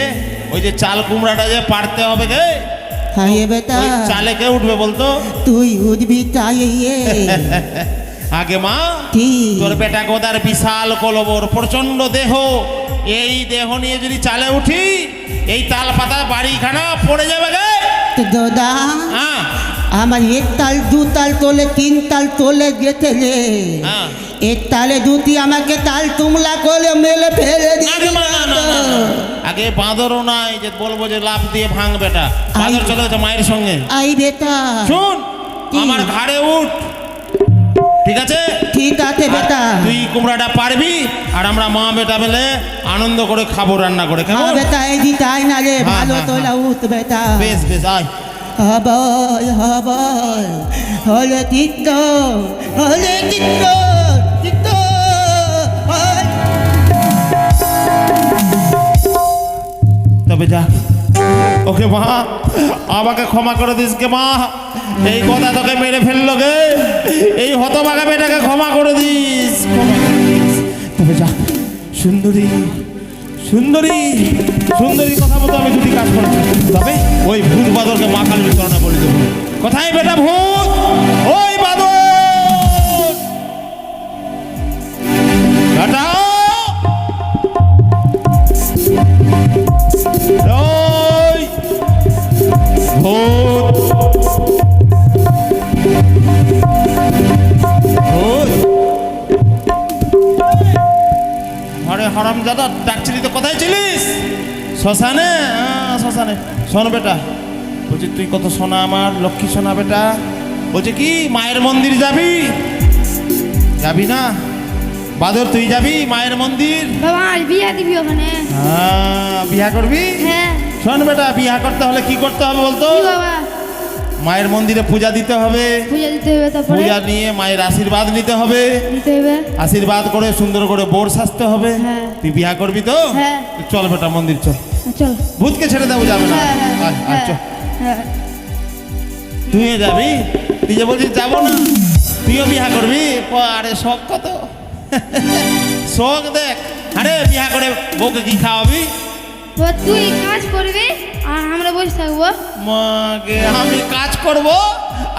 S2: ওই যে চাল কুমড়াটা যে পারতে হবে গে
S4: হ্যাঁ এ বেটা
S2: ওই চালে কে উঠবে বলতো
S4: তুই উঠবি তাই এ
S2: আগে মা
S4: কি
S2: তোর বেটা গোদার বিশাল কলবর প্রচন্ড দেহ এই দেহ নিয়ে যদি চালে উঠি এই তাল পাতা বাড়িখানা পড়ে যাবে গে
S4: তো দাদা
S2: হ্যাঁ
S4: আমার এক তাল দু তাল তোলে তিন তাল তোলে যেতে রে
S2: হ্যাঁ
S4: এক তালে দুটি আমাকে তাল তুমলা করে মেলে ফেলে
S2: আগে
S4: দিবি
S2: মা, না, না, না, না। আগে বাঁদরও নাই যে বলবো যে লাভ দিয়ে ভাঙ বেটা বাঁদর চলে গেছে মায়ের সঙ্গে
S4: আই বেটা
S2: শুন
S4: কি?
S2: আমার ঘাড়ে উঠ ঠিক আছে
S4: ঠিক আছে বেটা
S2: আর তুই কুমড়াটা পারবি আর আমরা মা বেটা মিলে আনন্দ করে খাবো রান্না করে
S4: হ্যাঁ
S2: কেমন
S4: বেটা এই দি তাই না রে
S2: হ্যাঁ,
S4: ভালো
S2: হ্যাঁ,
S4: তোলা উঠ বেটা
S2: বেশ বেশ আয়
S4: হবয় হবয় হলে চিত্ত হলে চিত্ত চিত্ত হল।
S2: তবে যা ওকে মা আমাকে ক্ষমা করে দিস কে মা এই কথা তোকে মেরে ফেললো গে এই হতভাগা মেয়েটাকে ক্ষমা করে দিস ক্ষমা করে দিস তবে যা সুন্দরী সুন্দরী সুন্দরী কথা মতো আমি দুটি কাজ করেছি তবে ওই ভূত বাদরকে মা কালীর চরণে বলে দেবো কোথায় বেটা ভূত ওই বাদর বেটা দাদা ডাকছিলি তো, কোথায় ছিলিস? শ্মশানে? শ্মশানে। শোন বেটা, বলছি তুই কত সোনা, আমার লক্ষ্মী সোনা বেটা। বলছে কি মায়ের মন্দির যাবি? যাবি না বাদর, তুই যাবি মায়ের মন্দির?
S5: বাবা আর বিয়া দিবি ওখানে?
S2: বিয়া করবি?
S5: হ্যাঁ।
S2: শোন বেটা, বিয়া করতে হলে কি করতে হবে বলতো?
S5: কি বাবা?
S2: মায়ের মন্দিরে পূজা দিতে হবে।
S5: পূজা দিতে হবে, তারপরে
S2: পূজা নিয়ে মায়ের আশীর্বাদ নিতে হবে।
S5: দিতে হবে।
S2: আশীর্বাদ করে সুন্দর করে বোর সাজতে হবে।
S5: হ্যাঁ।
S2: তুই বিয়া করবি তো?
S5: হ্যাঁ।
S2: চল বেটা মন্দির চল।
S5: চল।
S2: ভূতকে ছেড়ে দেবো, যাবে না?
S5: হ্যাঁ, হ্যাঁ,
S2: আয়, আয়, চল।
S5: হ্যাঁ।
S2: তুইও যাবি? তুই যে বলছিস যাবো না, তুইও বিয়া করবি? আরে শখ কত শখ দেখ। আরে বিয়া করে বউকে কি খাওয়াবি?
S5: তো তুই কাজ করবি আর আমরা বসে থাকবো।
S2: মাকে আমি কাজ করব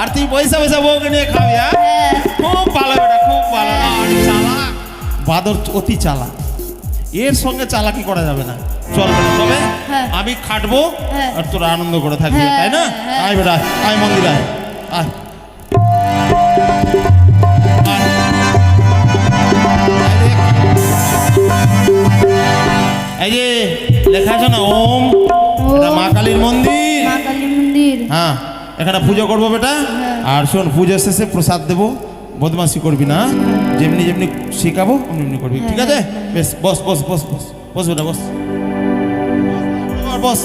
S2: আর তুই পয়সা পয়সা বউকে নিয়ে খাবি?
S5: হ্যাঁ।
S2: খুব ভালো বেটা, খুব ভালো। আর চালাক বাদর, অতি চালাক। এর সঙ্গে চালাকি করা যাবে না। চল বেটা, তবে
S5: হ্যাঁ।
S2: আমি খাটবো
S5: হ্যাঁ।
S2: আর তোরা আনন্দ করে থাকবি,
S5: হ্যাঁ,
S2: তাই না?
S5: হ্যাঁ।
S2: আয় বেটা, আয় মন্দির, আয় আয়। আয়। এই যে লেখা আছে না ওম, এটা মা কালীর মন্দির।
S5: মা কালী মন্দির।
S2: হ্যাঁ, এখানে পুজো করবো বেটা। আর শোন, পুজো শেষে প্রসাদ দেবো, বদমাশি করবি না। যেমনি যেমনি শেখাবো অমনি করবি, ঠিক আছে? বেশ, বস বস বস বস বস বেটা, বস বস।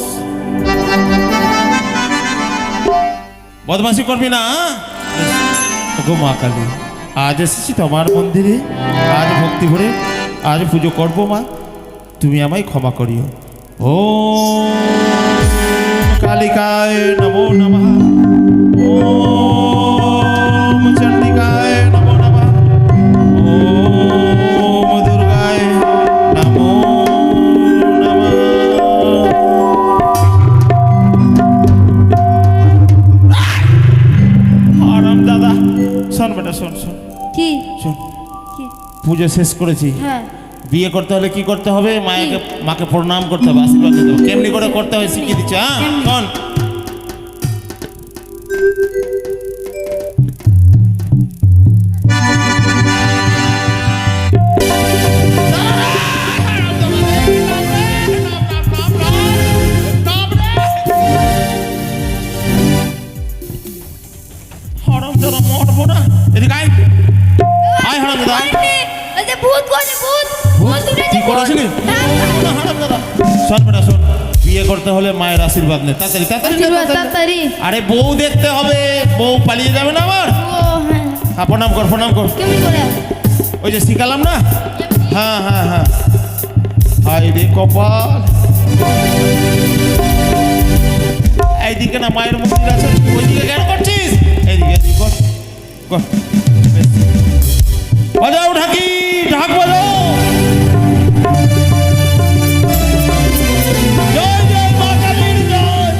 S2: বদমাশি করবি না। গো মা কালী, আজ এসেছি তোমার মন্দিরে, আজ ভক্তি ভরে আজ পুজো করবো। মা তুমি আমায় ক্ষমা করিও। ও কালিকায় নমো নমঃ, ওম চণ্ডিকায় নমো নমঃ, ওম দুর্গায় নমো নমঃ। আরাম দাদা, শোন বেটা, শোন শোন
S5: কি?
S2: শোন,
S5: কি?
S2: পুজো শেষ করেছি।
S5: হ্যাঁ।
S2: বিয়ে করতে হলে কি করতে হবে? মাকে প্রণাম করতে হবে, আশীর্বাদ দিতে হবে। কেমনি করে করতে হয় শিখিয়ে দিচ্ছে। হ্যাঁ, শোন। হারামজাদা, মরবো না। এদিকে আয়, আয় হারামজাদা, আয়।
S5: এই যে ভূত বলে, ভূত ভূত উঠেছে।
S2: কি করেছিলি? শোন বেটা, শোন। বিয়ে করতে হলে মায়ের আশীর্বাদ নে, তাড়াতাড়ি তাড়াতাড়ি
S5: আশীর্বাদ
S2: তাড়াতাড়ি।
S5: তাড়াতাড়ি।
S2: আরে বউ দেখতে হবে, বউ পালিয়ে যাবে না আমার।
S5: ও হ্যাঁ।
S2: হ্যাঁ, প্রণাম কর, প্রণাম কর।
S5: কেমনি করে?
S2: ওই যে শিখালাম না। হ্যাঁ হ্যাঁ হ্যাঁ। হাই রে কপাল, এইদিকে না মায়ের মন্দির আছে, ওইদিকে কেন করছিস? এইদিকে এইদিকে কর কর। বেশ। বাজাও ঢাকি, ঢাক বাজাও। জয় জয় মা কালীর জয়,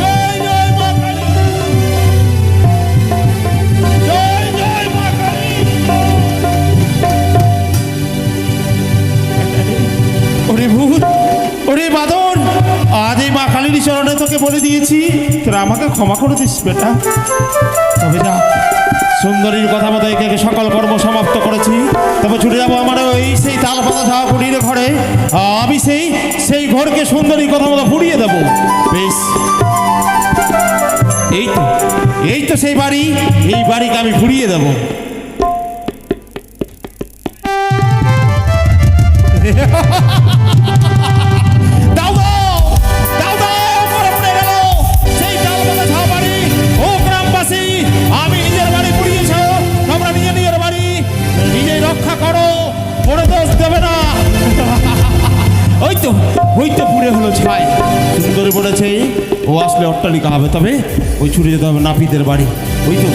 S2: জয় জয় মা কালী, জয় জয় মা কালী। ওরে ভূত, ওরে বাদর, আজ এই মা কালীর চরণে তোকে বলে দিয়েছি, তোরা আমাকে ক্ষমা করে দিস বেটা। তবে যা, সুন্দরীর কথা মতো একে সকল কর্ম সমাপ্ত করেছি। তবে ছুটে যাবো আমার ওই সেই তাল পাতা ছাওয়া কুটির ঘরে। আমি সেই ঘরকে সুন্দরীর কথা মতো ফুরিয়ে দেবো। বেশ, এই তো সেই বাড়ি, এই বাড়িকে আমি ফুরিয়ে দেবো। দাও দাও দাও দাও, পরে পড়ে গেল সেই তাল পাতা ছাওয়া বাড়ি। ও গ্রামবাসী, আমি নিজের বাড়ি পুড়িয়েছ, তোমরা নিজের বাড়ি নিজেই রক্ষা করো, পড়ে দোষ দেবে না। ওই তো পুড়ে হলো ছাই। সুন্দরী বলেছে ও আসলে অট্টালিকা হবে, তবে ওই ছুটে যেতে হবে নাপিতের বাড়ি। ওই তো,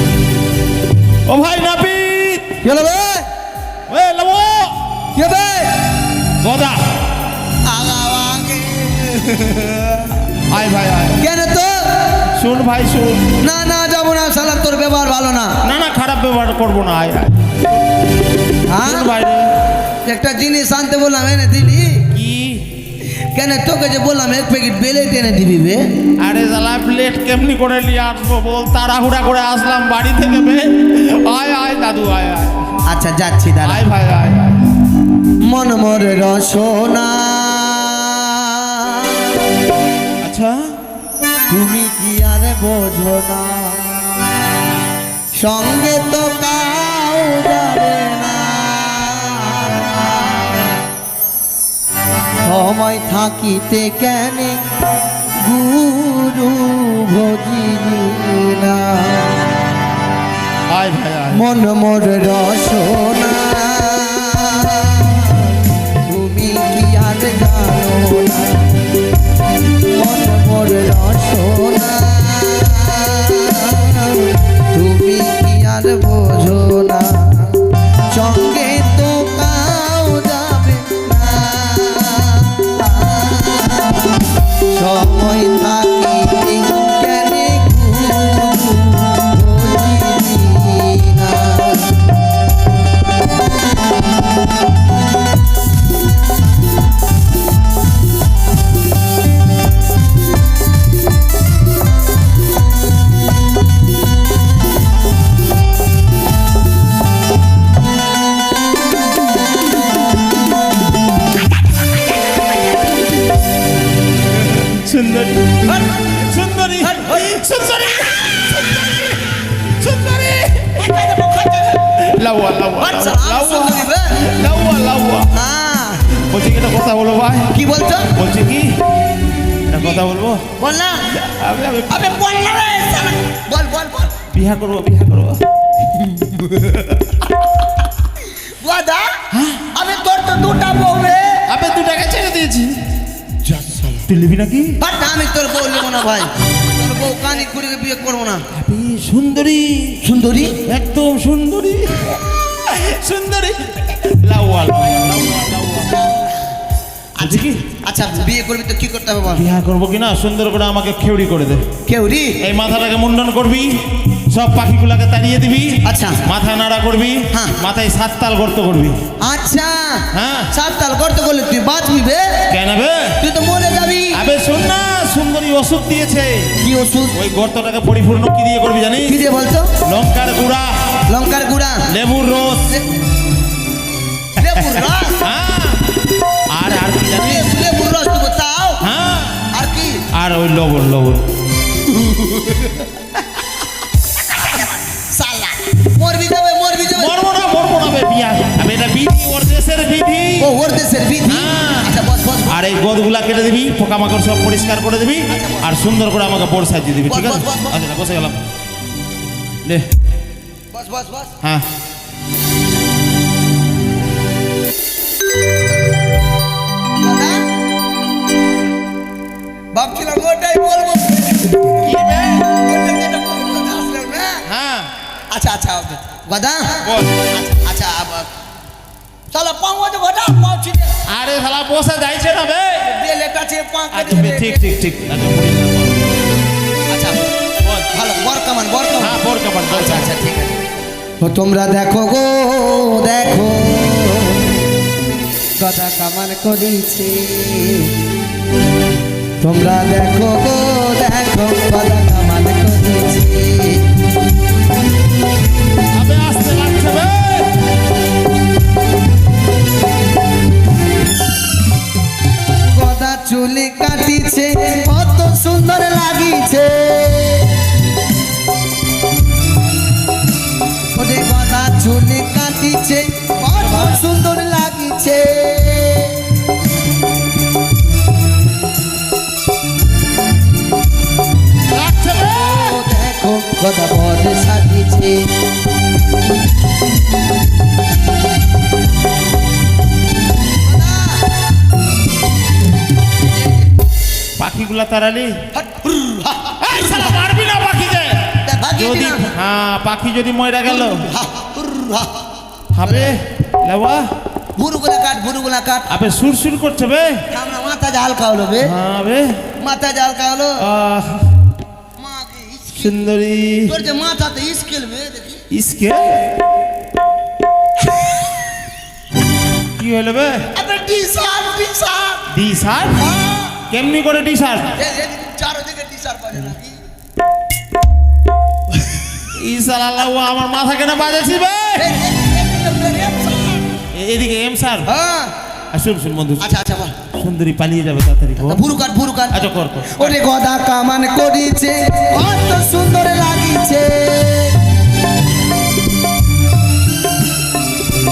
S2: ও ভাই নাপিত,
S1: কি হলো বে?
S2: এ লবো
S1: কি হবে?
S2: গদা, আয় ভাই আয়।
S1: কেন তো?
S2: শুন ভাই শুন।
S1: না না, যাবো না, শালা তোর ব্যবহার ভালো না।
S2: না না, খারাপ ব্যবহার করবো না, আয় আয়।
S1: হ্যাঁ,
S2: শুন ভাই রে।
S1: একটা জিনিস আনতে বললাম, এনে দিলি?
S2: কি?
S1: কেন তোকে যে বললাম এক প্যাকেট বেলে টেনে দিবি বে?
S2: আরে জ্বালা, প্লেট কেমনি করে নিয়ে আসবো বল, তাড়াহুড়া করে আসলাম বাড়ি থেকে বে। আয় আয় দাদু, আয় আয়।
S1: আচ্ছা যাচ্ছি দাদা।
S2: আয় ভাই আয় আয়।
S1: মন মোর রসনা
S2: আচ্ছা
S1: তুমি কি আর বোঝো না সঙ্গে তো কাউ যাবে না সময় থাকিতে কেনে গুরু ভজিলি না
S2: আয় ভাই আয়
S1: মন মোর রসনা তুমি কি আর জানো না মন মোর রসনা তুমি কি আর বোঝো না সঙ্গে তো কাউ যাবে না সময় থাকিতে কেনে গুরু ভজিলি না
S2: সুন্দরী সুন্দরী সুন্দরী সুন্দরী লাউয়া লাউয়া লাউয়া লাউয়া লাউয়া বলছি কি একটা কথা বলবো ভাই
S1: কি বলছো
S2: বলছি কি একটা কথা বলবো
S1: বল না
S2: আমি আমি
S1: আবে বল না রে শালা। বল বল বল
S2: বিয়া করবো বিয়া করবো
S1: দাদা আবে তোর তো দুটা বউ রে
S2: আবে 2 টাকা ছেড়ে দিয়েছি তুই নিবি নাকি
S1: বাট আমি তোর বউ নেবো না ভাই তোর বউ কানি করে বিয়ে করবো না
S2: আবে সুন্দরী
S1: সুন্দরী
S2: একদম সুন্দরী সুন্দরী লাউয়া লাউয়া লাউয়া লাউয়া আজকে কি
S1: আচ্ছা বিয়ে করবি তো কি করতে হবে বল
S2: বিয়া করবো কিনা সুন্দর করে আমাকে খেউড়ি করে দে
S1: কেউ রি
S2: এই মাথাটাকে মুন্ডন করবি সব পাখিগুলাকে তাড়িয়ে দিবি
S1: আচ্ছা।
S2: মাথা নাড়া করবি
S1: হ্যাঁ।
S2: মাথায় 7 তাল গর্ত করবি
S1: আচ্ছা
S2: হ্যাঁ।
S1: 7 তাল করতে করলে তুই বাঁচবি বে
S2: কেন বে
S1: তুই তো মরে যাবি
S2: আবে শোন না সুন্দরী ওষুধ দিয়েছে
S1: কি ওষুধ
S2: ওই গর্তটাকে পরিপূর্ণ কি দিয়ে করবি জানিস
S1: কি দিয়ে বলতো
S2: লঙ্কার গুঁড়া
S1: লঙ্কার গুঁড়া
S2: লেবুর রস
S1: লেবুর রস
S2: হ্যাঁ আর আর কি জানিস
S1: লেবুর রস দেবো তাও
S2: হ্যাঁ
S1: আর কি
S2: আর ওই লবণ লবণ
S1: সালা মরবি যাবে
S2: মরবো না বে বিয়া আবে এটা বিধি ওর দেশের বিধি
S1: ও ওর দেশের বিধি
S2: হ্যাঁ।
S1: আচ্ছা বস বস
S2: আর এই গদগুলা কেটে দিবি পোকামাকড় সব পরিষ্কার করে দিবি আর সুন্দর করে আমাকে বোর সাজিয়ে দিবি ঠিক আছে
S1: বস, বস, বস।
S2: আচ্ছা বসে গেলাম লে
S1: বস বস বস
S2: হ্যাঁ
S1: দাদা ভাবছিলাম ওটাই বলবো
S2: কি বে?
S1: ওটা যেটা বলবো আসলে না
S2: হ্যাঁ
S1: আচ্ছা আচ্ছা দাদা
S2: বল
S1: আচ্ছা আবার চলো পাও তো ঘটা পাও ছিল
S2: আরে শালা বসে যাইছে না বে
S1: বেলে কাছে পা
S2: আচ্ছা বে, ঠিক ঠিক ঠিক আচ্ছা বলি না, বল।
S1: আচ্ছা
S2: বল
S1: ভালো বর কামান
S2: হ্যাঁ বোর কাপড় বল
S1: আচ্ছা আচ্ছা ঠিক আছে ও তোমরা দেখো গো দেখো গদা কামান করেছে তোমরা দেখো গো দেখো গদা কামান করেছে
S2: আবে আসতে লাগছে বে
S1: গদা চুলি কাটিছে কত সুন্দর লাগিছে ওরে গদা চুলি কাটিছে কত সুন্দর লাগিছে
S2: লাগছে বে
S1: ও দেখো গদা বড় সাজিছে
S2: পাখিগুলা তাড়ালি এই শালা মারবি না পাখিকে যদি হ্যাঁ পাখি যদি ময়রা গেল হবে লেওয়া
S1: ভুরুগুলা কাট
S2: আবে সুরসুর করছে বে
S1: আমরা মাথা জাল খাওয়ালো বে
S2: হ্যাঁ বে
S1: মাথা জাল খাওয়ালো
S2: আহ,
S1: মাকে ইস-
S2: সুন্দরী
S1: তোর যে মাথাতে স্কেল বে দেখি
S2: ইসকে কি হলো বে
S1: আবে টি শার্ট
S2: টি শার্ট কেমনি করে টি শার্ট
S1: চারদিকে টি শার্ট পাবে নাকি
S2: ইসালাল্লাহ আমার মাথা কেন বাজাছি বে এদিকে এম স্যার
S1: হ্যাঁ
S2: শুন শুন বন্ধু,
S1: আচ্ছা আচ্ছা বল।
S2: সুন্দরী পালিয়ে যাবে তাড়াতাড়ি কর।
S1: ভুরু কাট ভুরু কাট।
S2: আচ্ছা কর কর।
S1: ওরে গদা কামান করিছে কত সুন্দর লাগিছে,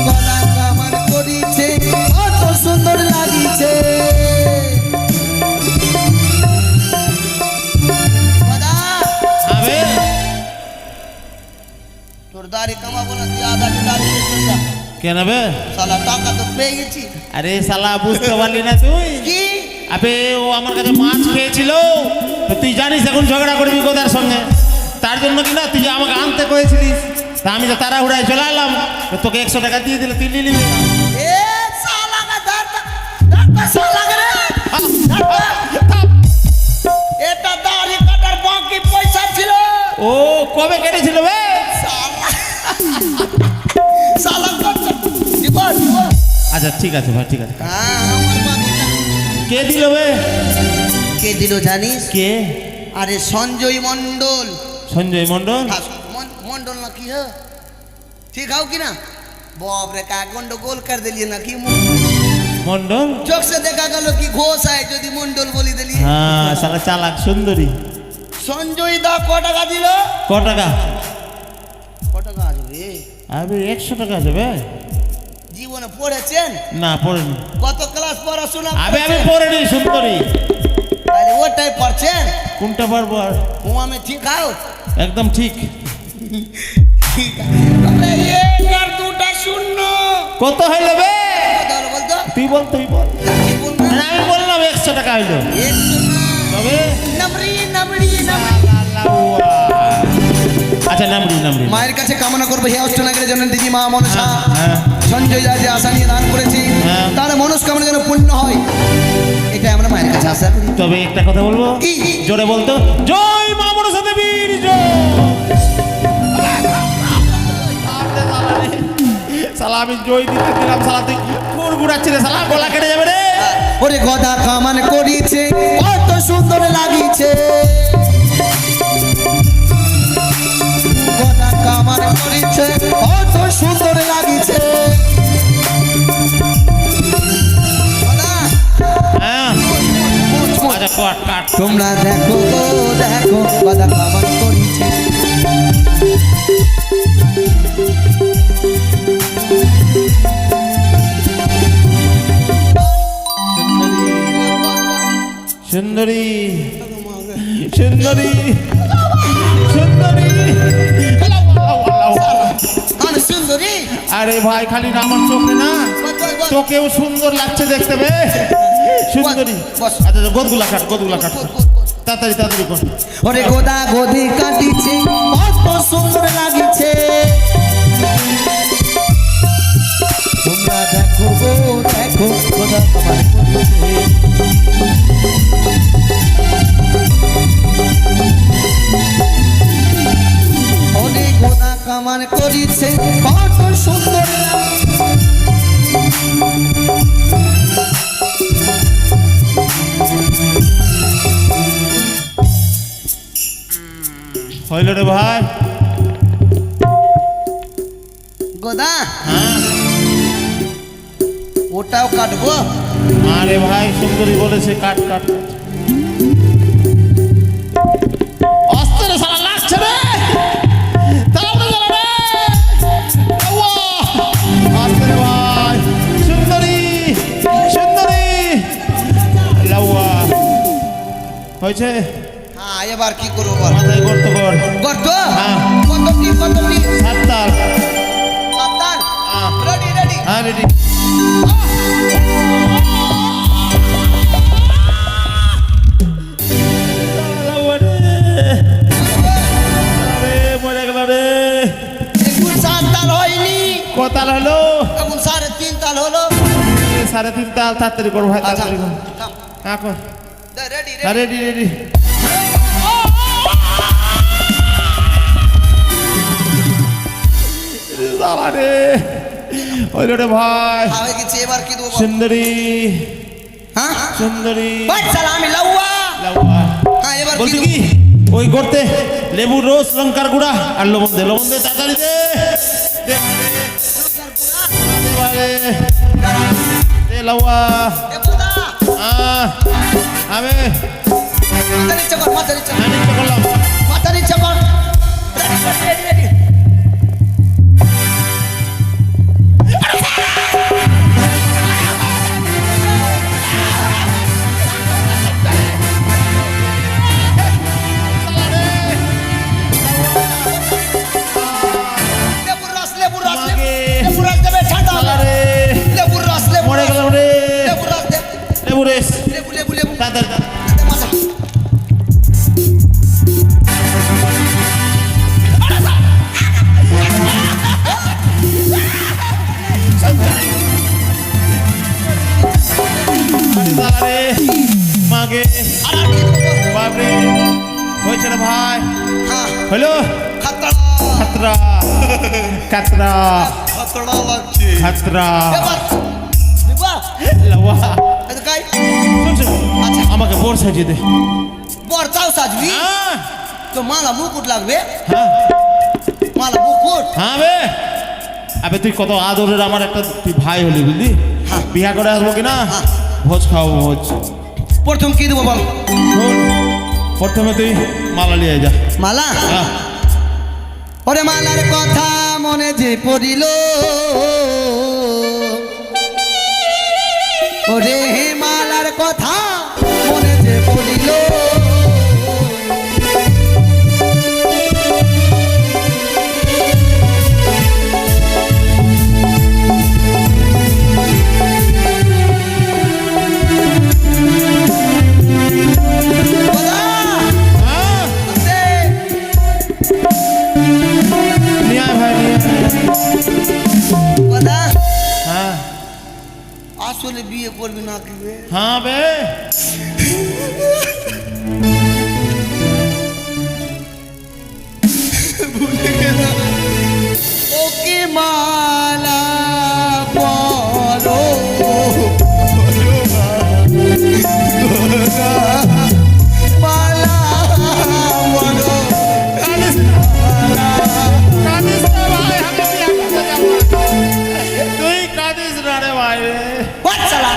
S1: গদা কামান করিছে কত সুন্দর লাগিছে। গদা
S2: আবে
S1: তোর দাড়ি কামাবো না, তুই আধাকে দাড়ি বেচে যা।
S2: কেন বে?
S1: শালা টাকা তো পেয়ে গেছি।
S2: আরে শালা বুঝতে পারলি না তুই?
S1: কি
S2: আবে ও আমার কাছে মাছ খেয়েছিল, তো তুই জানিস এখন ঝগড়া করবি কোথার সঙ্গে, তার জন্য কি না তুই যে আমাকে আনতে কয়েছিলিস, তা আমি তো তাড়াহুড়ায় চলে এলাম, তো তোকে 100 টাকা দিয়ে দিলে তুই নিয়ে নিবি।
S1: এ শালা কা দাঁড়টা শালা রে, এটা দাড়ি কাটার বাকি পয়সা ছিল।
S2: ও কবে কেটেছিল বে?
S1: শালা করছে জীবন জীবন।
S2: আচ্ছা ঠিক আছে ভাই, ঠিক আছে।
S1: হ্যাঁ আমার বাকিটা
S2: কে দিল বে?
S1: কে দিল জানিস?
S2: কে?
S1: আরে সঞ্জয় মন্ডল।
S2: সঞ্জয় মন্ডল।
S1: হ্যাঁ, মন্ডল না কি হ্যাঁ ঠিক হাও কি না? बाप रे का गंडगोल कर दिलिए ना कि
S2: মন্ডল।
S1: चोक से देखा गलो कि घोष है যদি মন্ডল বলি দিলি।
S2: হ্যাঁ শালা চালাক সুন্দরী।
S1: সঞ্জয় দা কত টাকা দিল?
S2: ক টাকা?
S1: কত টাকা আসবে?
S2: আবে 100 টাকা যাবে।
S1: জীবনে পড়েছেন?
S2: না পড়েনি।
S1: কত ক্লাস পড়াশোনা?
S2: আবে আমি পড়েনি সুন্দরী।
S1: আরে ওটাই পড়ছেন?
S2: কোনটা পারবো আর?
S1: ও আমি ঠিক হাও?
S2: একদম ঠিক।
S1: আরে এক আর দুটা শূন্য।
S2: কত হইলো বে?
S1: কত হলো বলতো?
S2: তুই বল তুই বল।
S1: কি বলবো?
S2: না, আমি বললাম 100 টাকা হইলো।
S1: 100 না।
S2: তবে
S1: নামরি নামরি নামরি।
S2: আচ্ছা নামরি নামরি।
S1: মায়ের কাছে কামনা করবো হে অষ্টনাগরের জন্য দিদি মা মনসা
S2: হ্যাঁ।
S1: সঞ্জয় দা যে আশা নিয়ে দান করেছি
S2: হ্যাঁ।
S1: তার মনস্কামনা যেন পূর্ণ হয়, এটাই আমরা মায়ের কাছে আশা করি।
S2: তবে একটা কথা বলবো,
S1: কি?
S2: জোরে বলতো, জয় মা মনসা দেবীর জয়। শালা আমি জয় দিতে দিলাম, শালা তুই কোন ঘুরাচ্ছি রে, শালা গলা কেটে যাবে রে।
S1: ওরে গদা কামান করিছে কত সুন্দর লাগিছে, গদা কামান করিছে কত সুন্দর লাগিছে। গদা,
S2: হ্যাঁ
S1: মুচ, মুচ।
S2: আচ্ছা কাট কাট।
S1: তোমরা দেখো গো দেখো গদা কামান করিছে।
S2: সুন্দরী সুন্দরী সুন্দরী।
S1: আমি সুন্দরী।
S2: আরে ভাই খালি না আমার চোখে না, তোকেও সুন্দর লাগছে দেখতে বে। সুন্দরী।
S1: বস।
S2: আচ্ছা গোদগুলা কাট গোদগুলা কাট, তাড়াতাড়ি তাড়াতাড়ি কর।
S1: ওরে গোদা গদি কাটিছে কত সুন্দর লাগিছে, তোমরা দেখো গো দেখো গোদা কামান করিছে। ওরে গোদা কামান করিছে কত সুন্দর লাগিছে।
S2: হইল রে ভাই।
S1: গোদা
S2: হ্যাঁ
S1: ওটাও কাটবো?
S2: আরে ভাই সুন্দরী বলেছে কাট কাট কাট। অস্ত্র শালা লাগছে রে, তাড়াতাড়ি জ্বালা রে। আউয়া! আস্তে রে ভাই। সুন্দরী সুন্দরী লাউয়া হয়েছে।
S1: হ্যাঁ এবার কি করবো বল?
S2: মাথায় গর্ত কর।
S1: গর্ত?
S2: হ্যাঁ।
S1: কতটি কতটি?
S2: 7 তাল।
S1: সাবধান।
S2: হ্যাঁ।
S1: Ready ready.
S2: হ্যাঁ রেডি। মরে গেল রে।
S1: এখন 7 তাল হয়নি,
S2: কতাল হলো?
S1: এখন 3.5 তাল হলো।
S2: 3.5 তাল। তাড়াতাড়ি কর ভাই,
S1: আচ্ছা
S2: তাড়াতাড়ি কর। হ্যাঁ কর।
S1: রেডি
S2: হ্যাঁ রেডি রেডি। রে হইল রে ভাই।
S1: হয়ে গেছে, এবার কি দেবো বল?
S2: সুন্দরী
S1: হ্যাঁ
S2: সুন্দরী
S1: ভাই সালা আমি লাউয়া।
S2: লাউয়া।
S1: হ্যাঁ এবার কি
S2: বলছি
S1: দেবো?
S2: কি ওই করতে লেবু রস লঙ্কার গুঁড়া আর লবণ দে, লবণ দে তাড়াতাড়ি দে। দে, দে, দে, দে, এ লাউয়া
S1: এ বুদা
S2: আমি
S1: মাথা নিচে কর মাথা নিচে
S2: আমি নিচে করলাম
S1: মাথা নিচে কর রেডি রেডি লেবুর রস লেবুর রস
S2: মাগে।
S1: লেবুর রস দেবে ঠান্ডা হবে
S2: আরে
S1: লেবুর রস লেবুর
S2: মরে
S1: রস
S2: গেলাম রে
S1: লেবুর রস দে
S2: লেবু রেস
S1: লেবু লেবু লেবু
S2: তাড়াতাড়ি
S1: দে মাথা
S2: আরে মাগে
S1: আর কি দেবো
S2: বাপরে হয়েছে না ভাই
S1: হ্যাঁ
S2: হলো
S1: খাতড়া
S2: খাতরা খাতরা
S1: খাতড়া লাগছে
S2: খাতরা
S1: এবার দিবা
S2: লাউয়া
S1: এটা কাই
S2: শুন শুন
S1: আচ্ছা
S2: আমাকে বোর সাজিয়ে দে
S1: বর চাও সাজবি
S2: হ্যাঁ
S1: তো মালা মুকুট লাগবে
S2: হ্যাঁ
S1: মালা মুকুট
S2: হ্যাঁ বে আবে তুই কত আদরের আমার একটা তুই ভাই হলি বুঝলি
S1: হ্যাঁ।
S2: বিয়া করে আসবো কি না
S1: হ্যাঁ।
S2: ভোজ খাওয়াবো ভোজ
S1: প্রথম কি দেবো বল
S2: শোন প্রথমে তুই মালা নিয়ে যা
S1: মালা
S2: হ্যাঁ
S1: ওরে মালার কথা মনে যে পড়িল ওরে মালার কথা মনে যে পড়িল ওরা
S2: হ্যাঁ
S1: আছে।
S2: নিয়ে আয় ভাই নিয়ে আয়।
S1: ওরা
S2: হ্যাঁ
S1: আসলে বিয়ে করবি না কি বে?
S2: হ্যাঁ বে
S1: ওকে মালা পরো মালা পরো
S2: কাঁদিস কাঁদিস না ভাই আমি বিয়া করতে যাবো তুই কাঁদিস না রে ভাই রে
S1: বাচ্চারা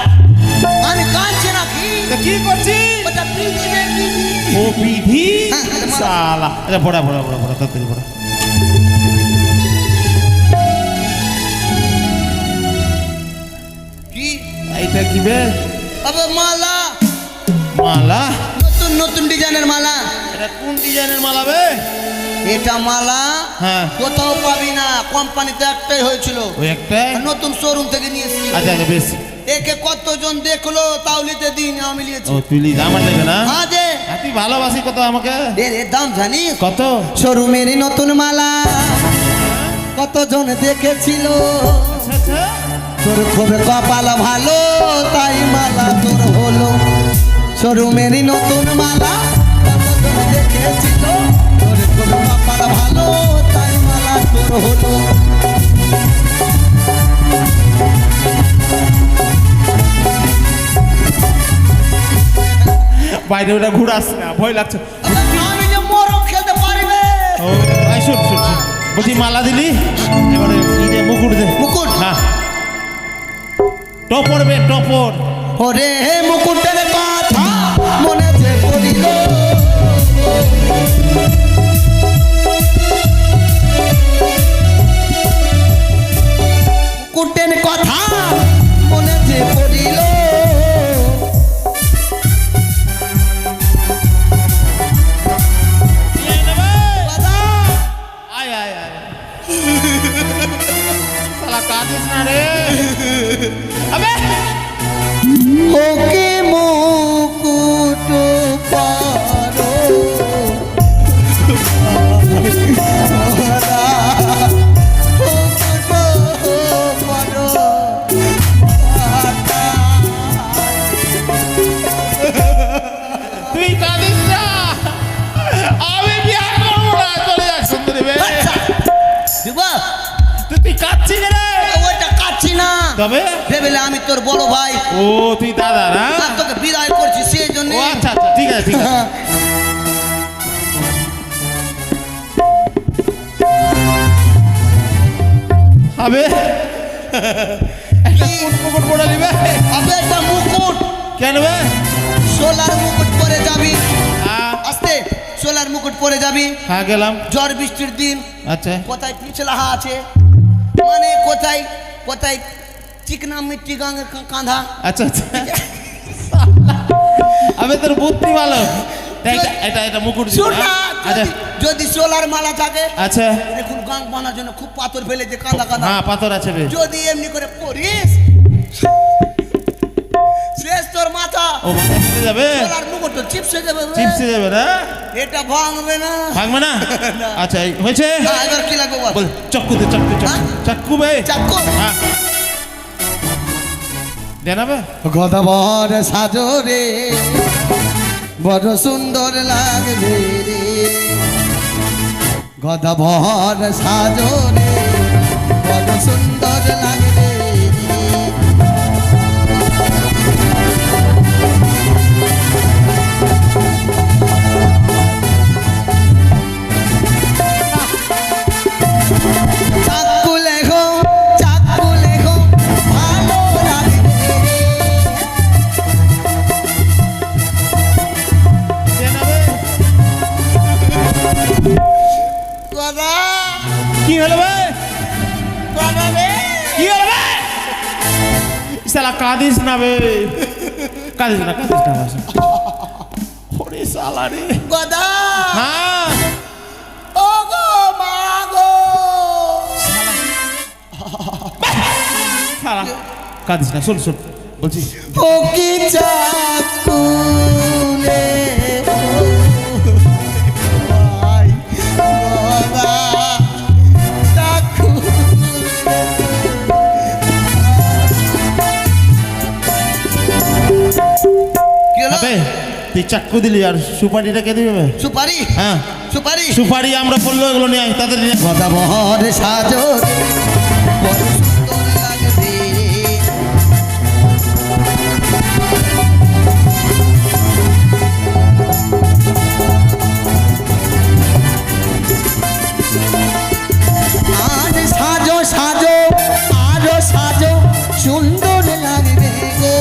S1: আমি কাঁদছি নাকি
S2: তা কি করছিস
S1: ওটা বিধি রে বিধি
S2: ও বিধি
S1: হ্যাঁ, এটা মালা।
S2: সালা আচ্ছা পড়া পড়া পড়া পড়া তাড়াতাড়ি পড়া
S1: কি
S2: এইটা কি বে
S1: আবে মালা
S2: মালা
S1: নতুন নতুন ডিজাইনের মালা
S2: এটা কোন ডিজাইনের মালা বে
S1: এটা মালা
S2: হ্যাঁ
S1: কোথাও পাবি না কোম্পানিতে একটাই হয়েছিল
S2: ওই একটা
S1: নতুন শোরুম থেকে নিয়েছি
S2: আচ্ছা আচ্ছা বেশ
S1: একে কতজন দেখলো তাও নিতে দিন আমি নিয়েছি
S2: ও তুই লিজ আমার নেবে না
S1: হ্যাঁ যে
S2: আর তুই ভালোবাসি কত আমাকে
S1: এর দাম জানিস
S2: কত
S1: শোরুমের নতুন মালা কতজন দেখেছিল
S2: আচ্ছা আচ্ছা
S1: তোর খুব কপাল ভালো তাই মালা তোর হলো শোরুমের নতুন মালা কতজন দেখেছিল তোর খুব কপাল ভালো তাই মালা তোর হলো
S2: বাইরে ওটা ঘুরাস না ভয় লাগছে
S1: আমি যে মরম খেলতে পারিবে
S2: ও আই শুট শুট শুট। বলছি মালা দিলি এবারে ই দে মুকুট দে
S1: মুকুট?
S2: হ্যাঁ টপর বে টপর
S1: ওরে মুকুটের কথা মনে যে পড়িল মুকুটের কথা মনে যে পড়িল
S2: নিয়ে নেবে
S1: দাদা
S2: আয় আয় আয় সালা কাঁদিস না রে আবে
S1: ওকে মুকুট পারো
S2: তুই কাঁদিস না আমি বিয়া করবো না চলে যাক সুন্দরী বে তুই কাঁদছিস রে
S1: ওটা কাটছি না
S2: তবে
S1: ভেবেলে আমি তোর বড় ভাই
S2: ও তুই দাদা না
S1: আর তোকে বিদায় করছি সেই জন্য
S2: ও আচ্ছা আচ্ছা ঠিক আছে ঠিক আছে হবে একটা কোন মুকুট পরে নিবে
S1: আবে একটা মুকুট,
S2: কেন বে
S1: সোলার মুকুট পরে যাবি,
S2: হ্যাঁ
S1: আস্তে, সোলার মুকুট পরে যাবি।
S2: হ্যাঁ গেলাম
S1: ঝড় বৃষ্টির দিন,
S2: আচ্ছা
S1: কোথায় পিছলাহা আছে, মানে কোথায় কোথায় চিকনা মিট্টি গাঙের কাঁধা।
S2: আচ্ছা আচ্ছা আবে তোর বুদ্ধি ভালো এটা এটা এটা মুকুট দিবি,
S1: শোন না,
S2: হ্যাঁ? আচ্ছা
S1: যদি সোলার মালা থাকে,
S2: আচ্ছা
S1: দেখুন গাং বানার জন্য খুব পাথর ফেলে যে কাঁধা কাঁধা,
S2: হ্যাঁ পাথর আছে বে
S1: যদি এমনি করে পড়িস শেষ তোর মাথা,
S2: ও মাথা ফেটে যাবে
S1: সোলার মুকুট তো চিপসে যাবে বে।
S2: চিপসে যাবে না
S1: এটা ভাঙবে না।
S2: ভাঙবে না আচ্ছা এই হয়েছে
S1: না, এবার কি লাগবে বল?
S2: বল চাকু দে চাকু
S1: হ্যাঁ?
S2: চাকু বে
S1: চাকু।
S2: হ্যাঁ দেনাবে
S1: গদাবর সাজরে বড় সুন্দর লাগবে রে, গদাবর সাজরে বড় সুন্দর লাগবে রে। চাকু লেখো, চাকু লেখো, ভালো লাগবে রে।
S2: দেনাবে
S1: গদা,
S2: কি হলো বে
S1: গদা রে।
S2: কি হলো বে শালা কাঁদিস না বে কাঁদিস না বাস। ওরে শালা রে
S1: গদা,
S2: হ্যাঁ
S1: ও গো মা গো।
S2: শালা কাঁদিস না শোন শোন বলছি
S1: ও কি চাকু লেখো, ভাই গদা, চাকু কি হলো?
S2: আবে তুই চাক্কু দিলি আর সুপারিটা কে দিবে বে?
S1: সুপারি,
S2: হ্যাঁ
S1: সুপারি।
S2: সুপারি আমরা বললো এগুলো নিয়ে আয় তাদের নিয়ে
S1: গদাবর সাজরে বড় সুন্দর লাগবে। আর সাজো সাজো, আরো সাজো, সুন্দর লাগবে গো।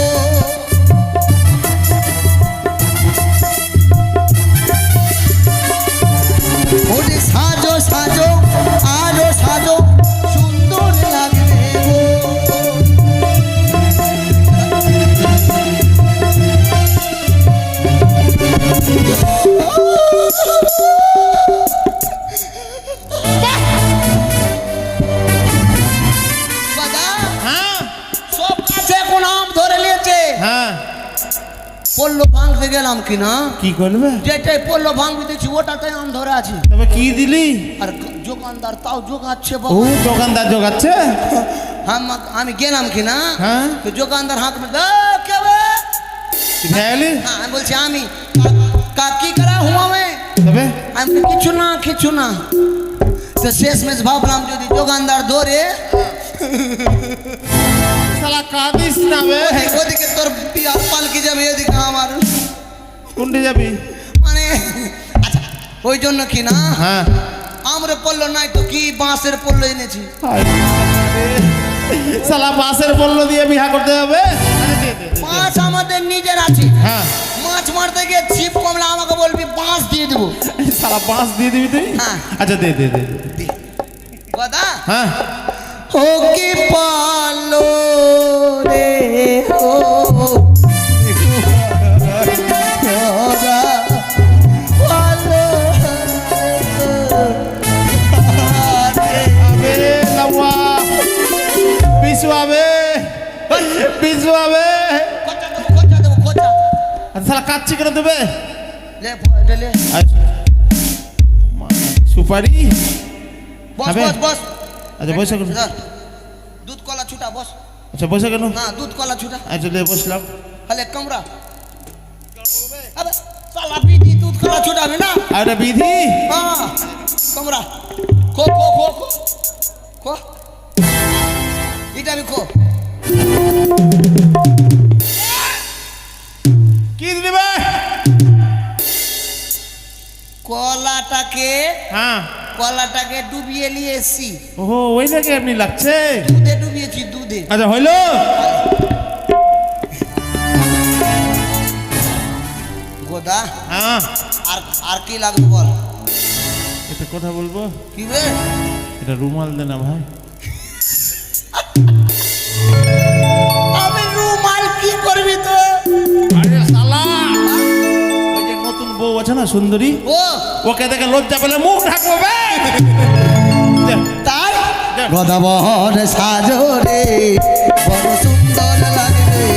S1: ওরে সাজো সাজো, আরো সাজো, সুন্দর লাগবে গো। বাবা,
S2: হ্যাঁ
S1: সব কাছে কোন আম ধরে নিয়েছে।
S2: হ্যাঁ
S1: পল্ল ভাঙতে গেলাম কিনা,
S2: কি করবে
S1: যেটাই পল্ল ভাঙবি দেখছি ওটাতে আম ধরে আছে।
S2: তবে কি দিলি
S1: আর দোকানদার তাও জোগাচ্ছে
S2: ও
S1: বাবা।
S2: দোকানদার জোগাচ্ছে
S1: আমি গেলাম কিনা,
S2: হ্যাঁ
S1: তো দোকানদার হাত में কে বে?
S2: খেয়ালি
S1: हाँ, আমি বলছি আমি কি করা হুয়া मैं
S2: তবে
S1: আমি বলি, কিছু না তো শেষ মেশ ভাবলাম যদি দোকানদার ধরে
S2: শালা কাঁদিস না বে
S1: ওদিকে তোর বিয়ার পালকি যাবে, এদিকে আমার,
S2: কোনটি যাবি
S1: মানে আচ্ছা ওই জন্য কি না
S2: হ্যাঁ
S1: আমরা পড়লো নাই তো কি বাঁশের পড়লো এনেছি।
S2: শালা বাসের বললো দিয়ে বিহা করতে হবে আরে দে, দে, দে।
S1: মাছ আমাদের নিজের আছে,
S2: হ্যাঁ
S1: মাছ মারতে গিয়ে ছিপ কমলে আমাকে বলবি বাঁশ দিয়ে দেবো।
S2: শালা বাস দিয়ে দিবি তুই
S1: হ্যাঁ।
S2: আচ্ছা দে দে দে দে।
S1: কথা
S2: হ্যাঁ
S1: ও কি পালো রে ও ওরা পালো
S2: আবে লাউয়া পিছু আবে
S1: খোঁচা দেবো খোঁচা।
S2: আচ্ছা শালা কাচ্চি করে দেবে
S1: লে এটা লে
S2: আচ্ছা সুপারি
S1: বস
S2: হবে?
S1: বস বস।
S2: আচ্ছা বসে কেন
S1: ধর, দুধ কলা ছুটা বস।
S2: আচ্ছা বসে কেন
S1: না দুধ কলা ছুটা
S2: আচ্ছা দে বসলাম
S1: হলে কামরা। আবে সালা বিধি দুধ কলা ছুটাবে না।
S2: আর এটা বিধি
S1: হ্যাঁ কামরা খো খো খো খো খো এটা আমি খো।
S2: কি দিবে
S1: কলাটাকে
S2: হ্যাঁ
S1: কলাটাকে ডুবিয়ে নিয়ে এসছি।
S2: ও ওই নাকি এমনি লাগছে।
S1: দুধে ডুবিয়েছি, দুধে।
S2: আচ্ছা হইলো।
S1: গোদা,
S2: হ্যাঁ
S1: আর আর কি লাগবে বল?
S2: এটা কথা বলবো।
S1: কি রে?
S2: এটা রুমাল দে না ভাই।
S1: আমি রুমাল কি করবি তো?
S2: আরে শালা, ওই যে নতুন বউ আছে না সুন্দরী,
S1: ও
S2: ওকে দেখে লজ্জা পেলে মুখ ঢাকবো বে। দে,
S1: তাই
S2: দে।
S1: গদাবর সাজরে বড় সুন্দর লাগে রে।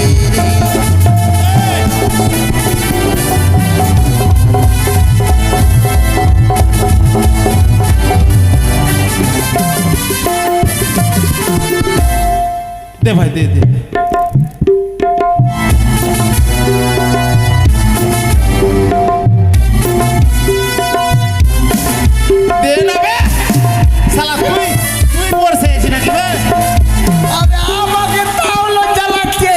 S2: দে ভাই দে দে। দে না বে শালা, তুই তুই পড়ছে এসে নাকি বে?
S1: আবে আমাকে তাও লজ্জা লাগছে।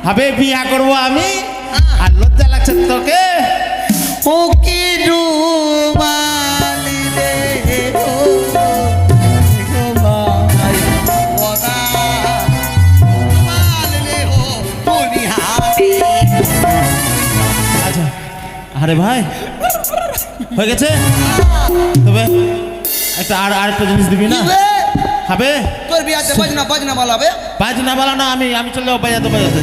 S2: হবে বিয়া করবো আমি আর লজ্জা লাগছে তোকে?
S1: ও কি রুমাল রে ও ভাই গদা, রুমাল রে ও তুমি হাতে।
S2: আচ্ছা আরে ভাই হয়ে গেছে তবে একটা আর একটা জিনিস দিবি না?
S1: কি বে?
S2: হবে
S1: তোর বিয়াতে বাজনা বাজনা বালাবে?
S2: বাজনা বালা না, আমি চলে যাবো বাজাতে বাজাতে।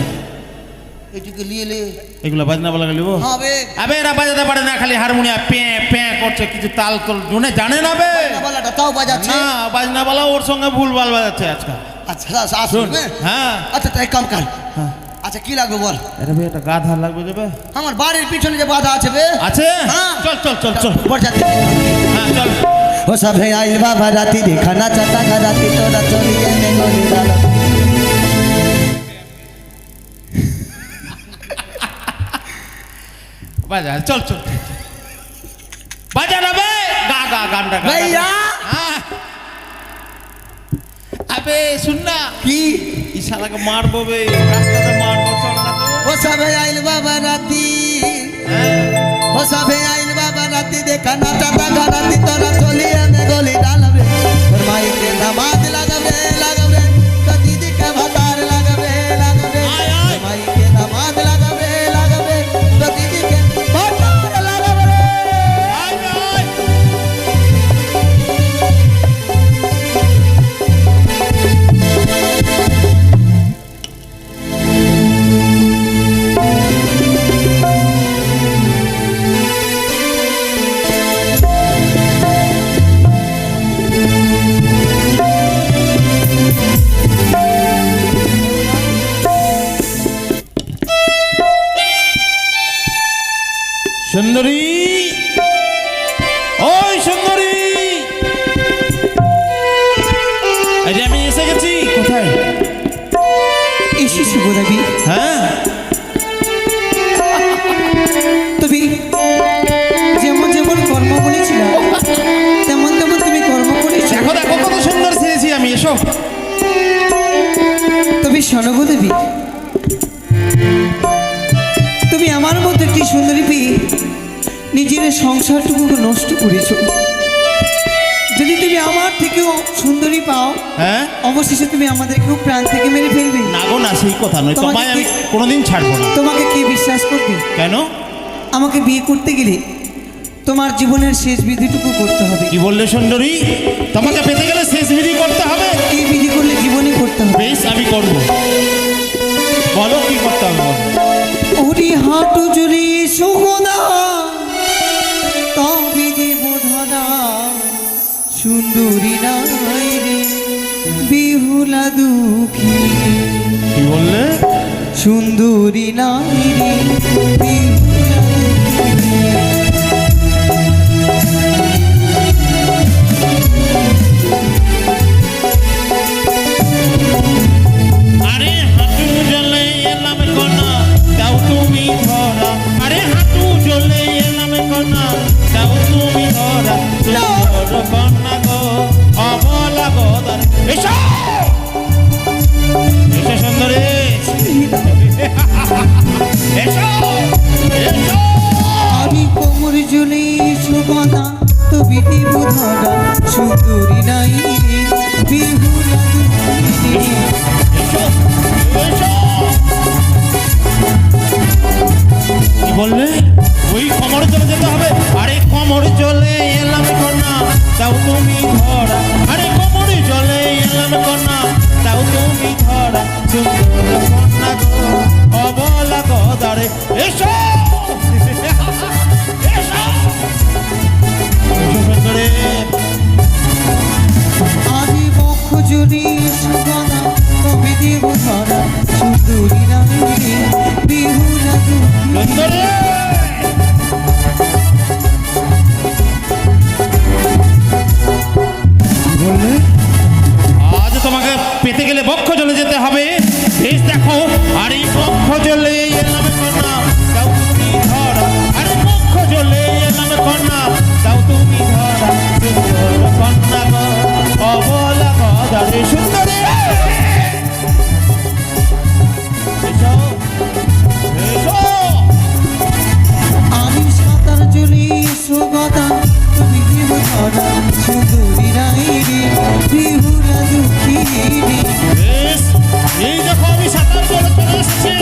S1: এদিকে নিয়ে লে
S2: এগুলো বাজনা বালা গেলিব
S1: হবে।
S2: আবে এরা বাজাতে পারে না, খালি হারমোনিয়াম প্যাঁ প্যাঁ করছে, কিছু তাল তোল জুনে জানে না বে।
S1: বালাটা তাও বাজাচ্ছে।
S2: না বাজনা বালা ওর সঙ্গে ভুলভাল বাজাচ্ছে আজকাল।
S1: আচ্ছা আসুন।
S2: হ্যাঁ
S1: আচ্ছা তাই কাম কর। আচ্ছা কি লাগবে বল?
S2: আরে ভাই একটা গাধা লাগবে যাবে।
S1: আমার বাড়ির পিছনে যে বাধা আছে বে।
S2: আছে
S1: হ্যাঁ।
S2: চল চল চল চল।
S1: বরযাত্রী।
S2: হ্যাঁ চল।
S1: ও সবে আইল বাবা রাতি দেখানা চাটা রাতি তোরা চলিয়ে নে গলি ডালা।
S2: বাজা চল চল বাজা না বে, গা গা গানটা গা, গা।
S1: ভাইয়া।
S2: হ্যাঁ। আবে শুন না,
S1: কি?
S2: এই শালাকে মারবো বে, রাস্তাতে মারবো, চল না তো।
S1: ও সবে আইল বাবা রাতি,
S2: হ্যাঁ।
S1: ও সবে আইল বাবা রাতি দেখানা চাটা রাতি তোরা চলিয়ে নে গলি ডালা বে। তোর মাইকে নামাজ লাগাবে লাগাবে, তো দিদিকে ভাতার লাগাবে লাগাবে।
S2: আয়, আয়।
S1: তোর মাইকে নামাজ লাগাবে লাগাবে, তো দিদিকে ভাতার লাগাবে।
S2: আয়, আয়। সুন্দরী, ওই সুন্দরী, এই যে আমি এসে গেছি। কোথায়?
S4: এসেছি গো দেবী।
S2: হ্যাঁ
S4: তুমি যেমন যেমন কর্ম বলেছিল তেমন তেমন তুমি কর্ম করেছো।
S2: দেখো দেখো কত সুন্দর সেরেছি আমি, এসো।
S4: তবে শোনো গো দেবী, তুমি আমার মতো একটি সুন্দরী পেয়ে নিজের সংসারটুকু নষ্ট করেছো। যদি তুমি আমার থেকেও সুন্দরী পাও,
S2: হ্যাঁ
S4: অবশেষে তুমি আমাদেরকেও প্রাণ থেকে মেরে ফেলবে।
S2: না গো না, সেই কথা নয়,
S4: তোমাকে
S2: তোমায় আমি
S4: কি-
S2: কোনোদিন ছাড়বো না।
S4: তোমাকে কে বিশ্বাস করবে?
S2: কেন?
S4: আমাকে বিয়ে করতে গেলে তোমার জীবনের শেষ বিধিটুকু করতে হবে।
S2: কি বললে সুন্দরী? তোমাকে পেতে গেলে শেষ বিধি করতে হবে?
S4: এই বিধি করলে জীবনে করতে হবে।
S2: বেশ আমি করবো, বলো কি করতে হবে বলো।
S4: ওরে হাঁটু জুড়ি সুখদা তবে দেব ধরা, সুন্দরী নাই রে বিহুলা দুঃখী,
S2: কি বললে?
S4: সুন্দরী নাই রে বিহুলা দুঃখী।
S2: আরে হাঁটু জলে এলাম কনা, দাও তুমি ধরা। আরে হাঁটু জলে এলাম কনা, দাও তুমি ধরা। সুন্দর কন্যা গো, অবলা গদার। এসো এসো সুন্দরী, এসো এসো।
S4: আমি কোমর জুড়ে সুখদা তবি দিব ধরা সুন্দরী নাই রে বিহুলা দুঃখিনী।
S2: এসো, এসো। কি বললে? ওই কমর চলে যেতে হবে। আরে কমর চলে এলাম কন্যা তাও তুমি ধরা, আরে কমর চলে এলাম কন্যা তাও তুমি ধরা, সুন্দর কন্যা গো অবলা গদারে। এসো এসো এসো সুন্দরে।
S4: আদি বক্ষ জুড়ি সুগনা তবি দিব ধরা সুন্দরী নাই রে বিহুলা দুঃখিনী।
S2: সুন্দরে বললে আজ তোমাকে পেতে গেলে বক্ষ চলে যেতে হবে। বেশ দেখো, আর এই বক্ষ চলে এলাম কন্যা তাও তুমি ধরা, আরে বক্ষ চলে এলাম কন্যা তাও তুমি ধরা, সুন্দর কন্যা গো অবলা গদারে। সুন্দরী এসো এসো।
S4: আমি সাঁতার জলি সুগতা তবি দিব ধরা সুন্দরী নাই রে বিহুলা দুঃখিনী।
S2: বেশ, এই দেখো আমি সাঁতার জলে চলে এসছি।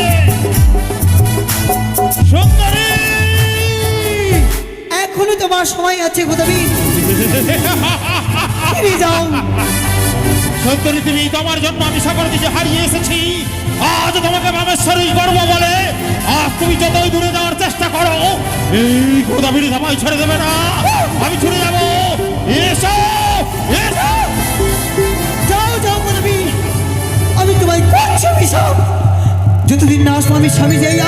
S2: সুন্দরী
S4: এখনো তোমার সময় আছে গোদাবি ফিরে যাও।
S2: সুন্দরী তুমি তোমার জন্য আমি সকল কিছু হারিয়ে এসেছি। আজ তোমাকে মামেশ্বরী গর্ব বলে আজ তুমি যতই দূরে যাওয়ার চেষ্টা করো এই গোদাবরী ধামাই ছেড়ে দেবে না, আমি ছুটে যাবো। এসো এসো।
S4: যাও যাও গোদাবি, আমি তোমায় করছি বিষম যতদিন না আসবো আমি স্বামী যাইয়া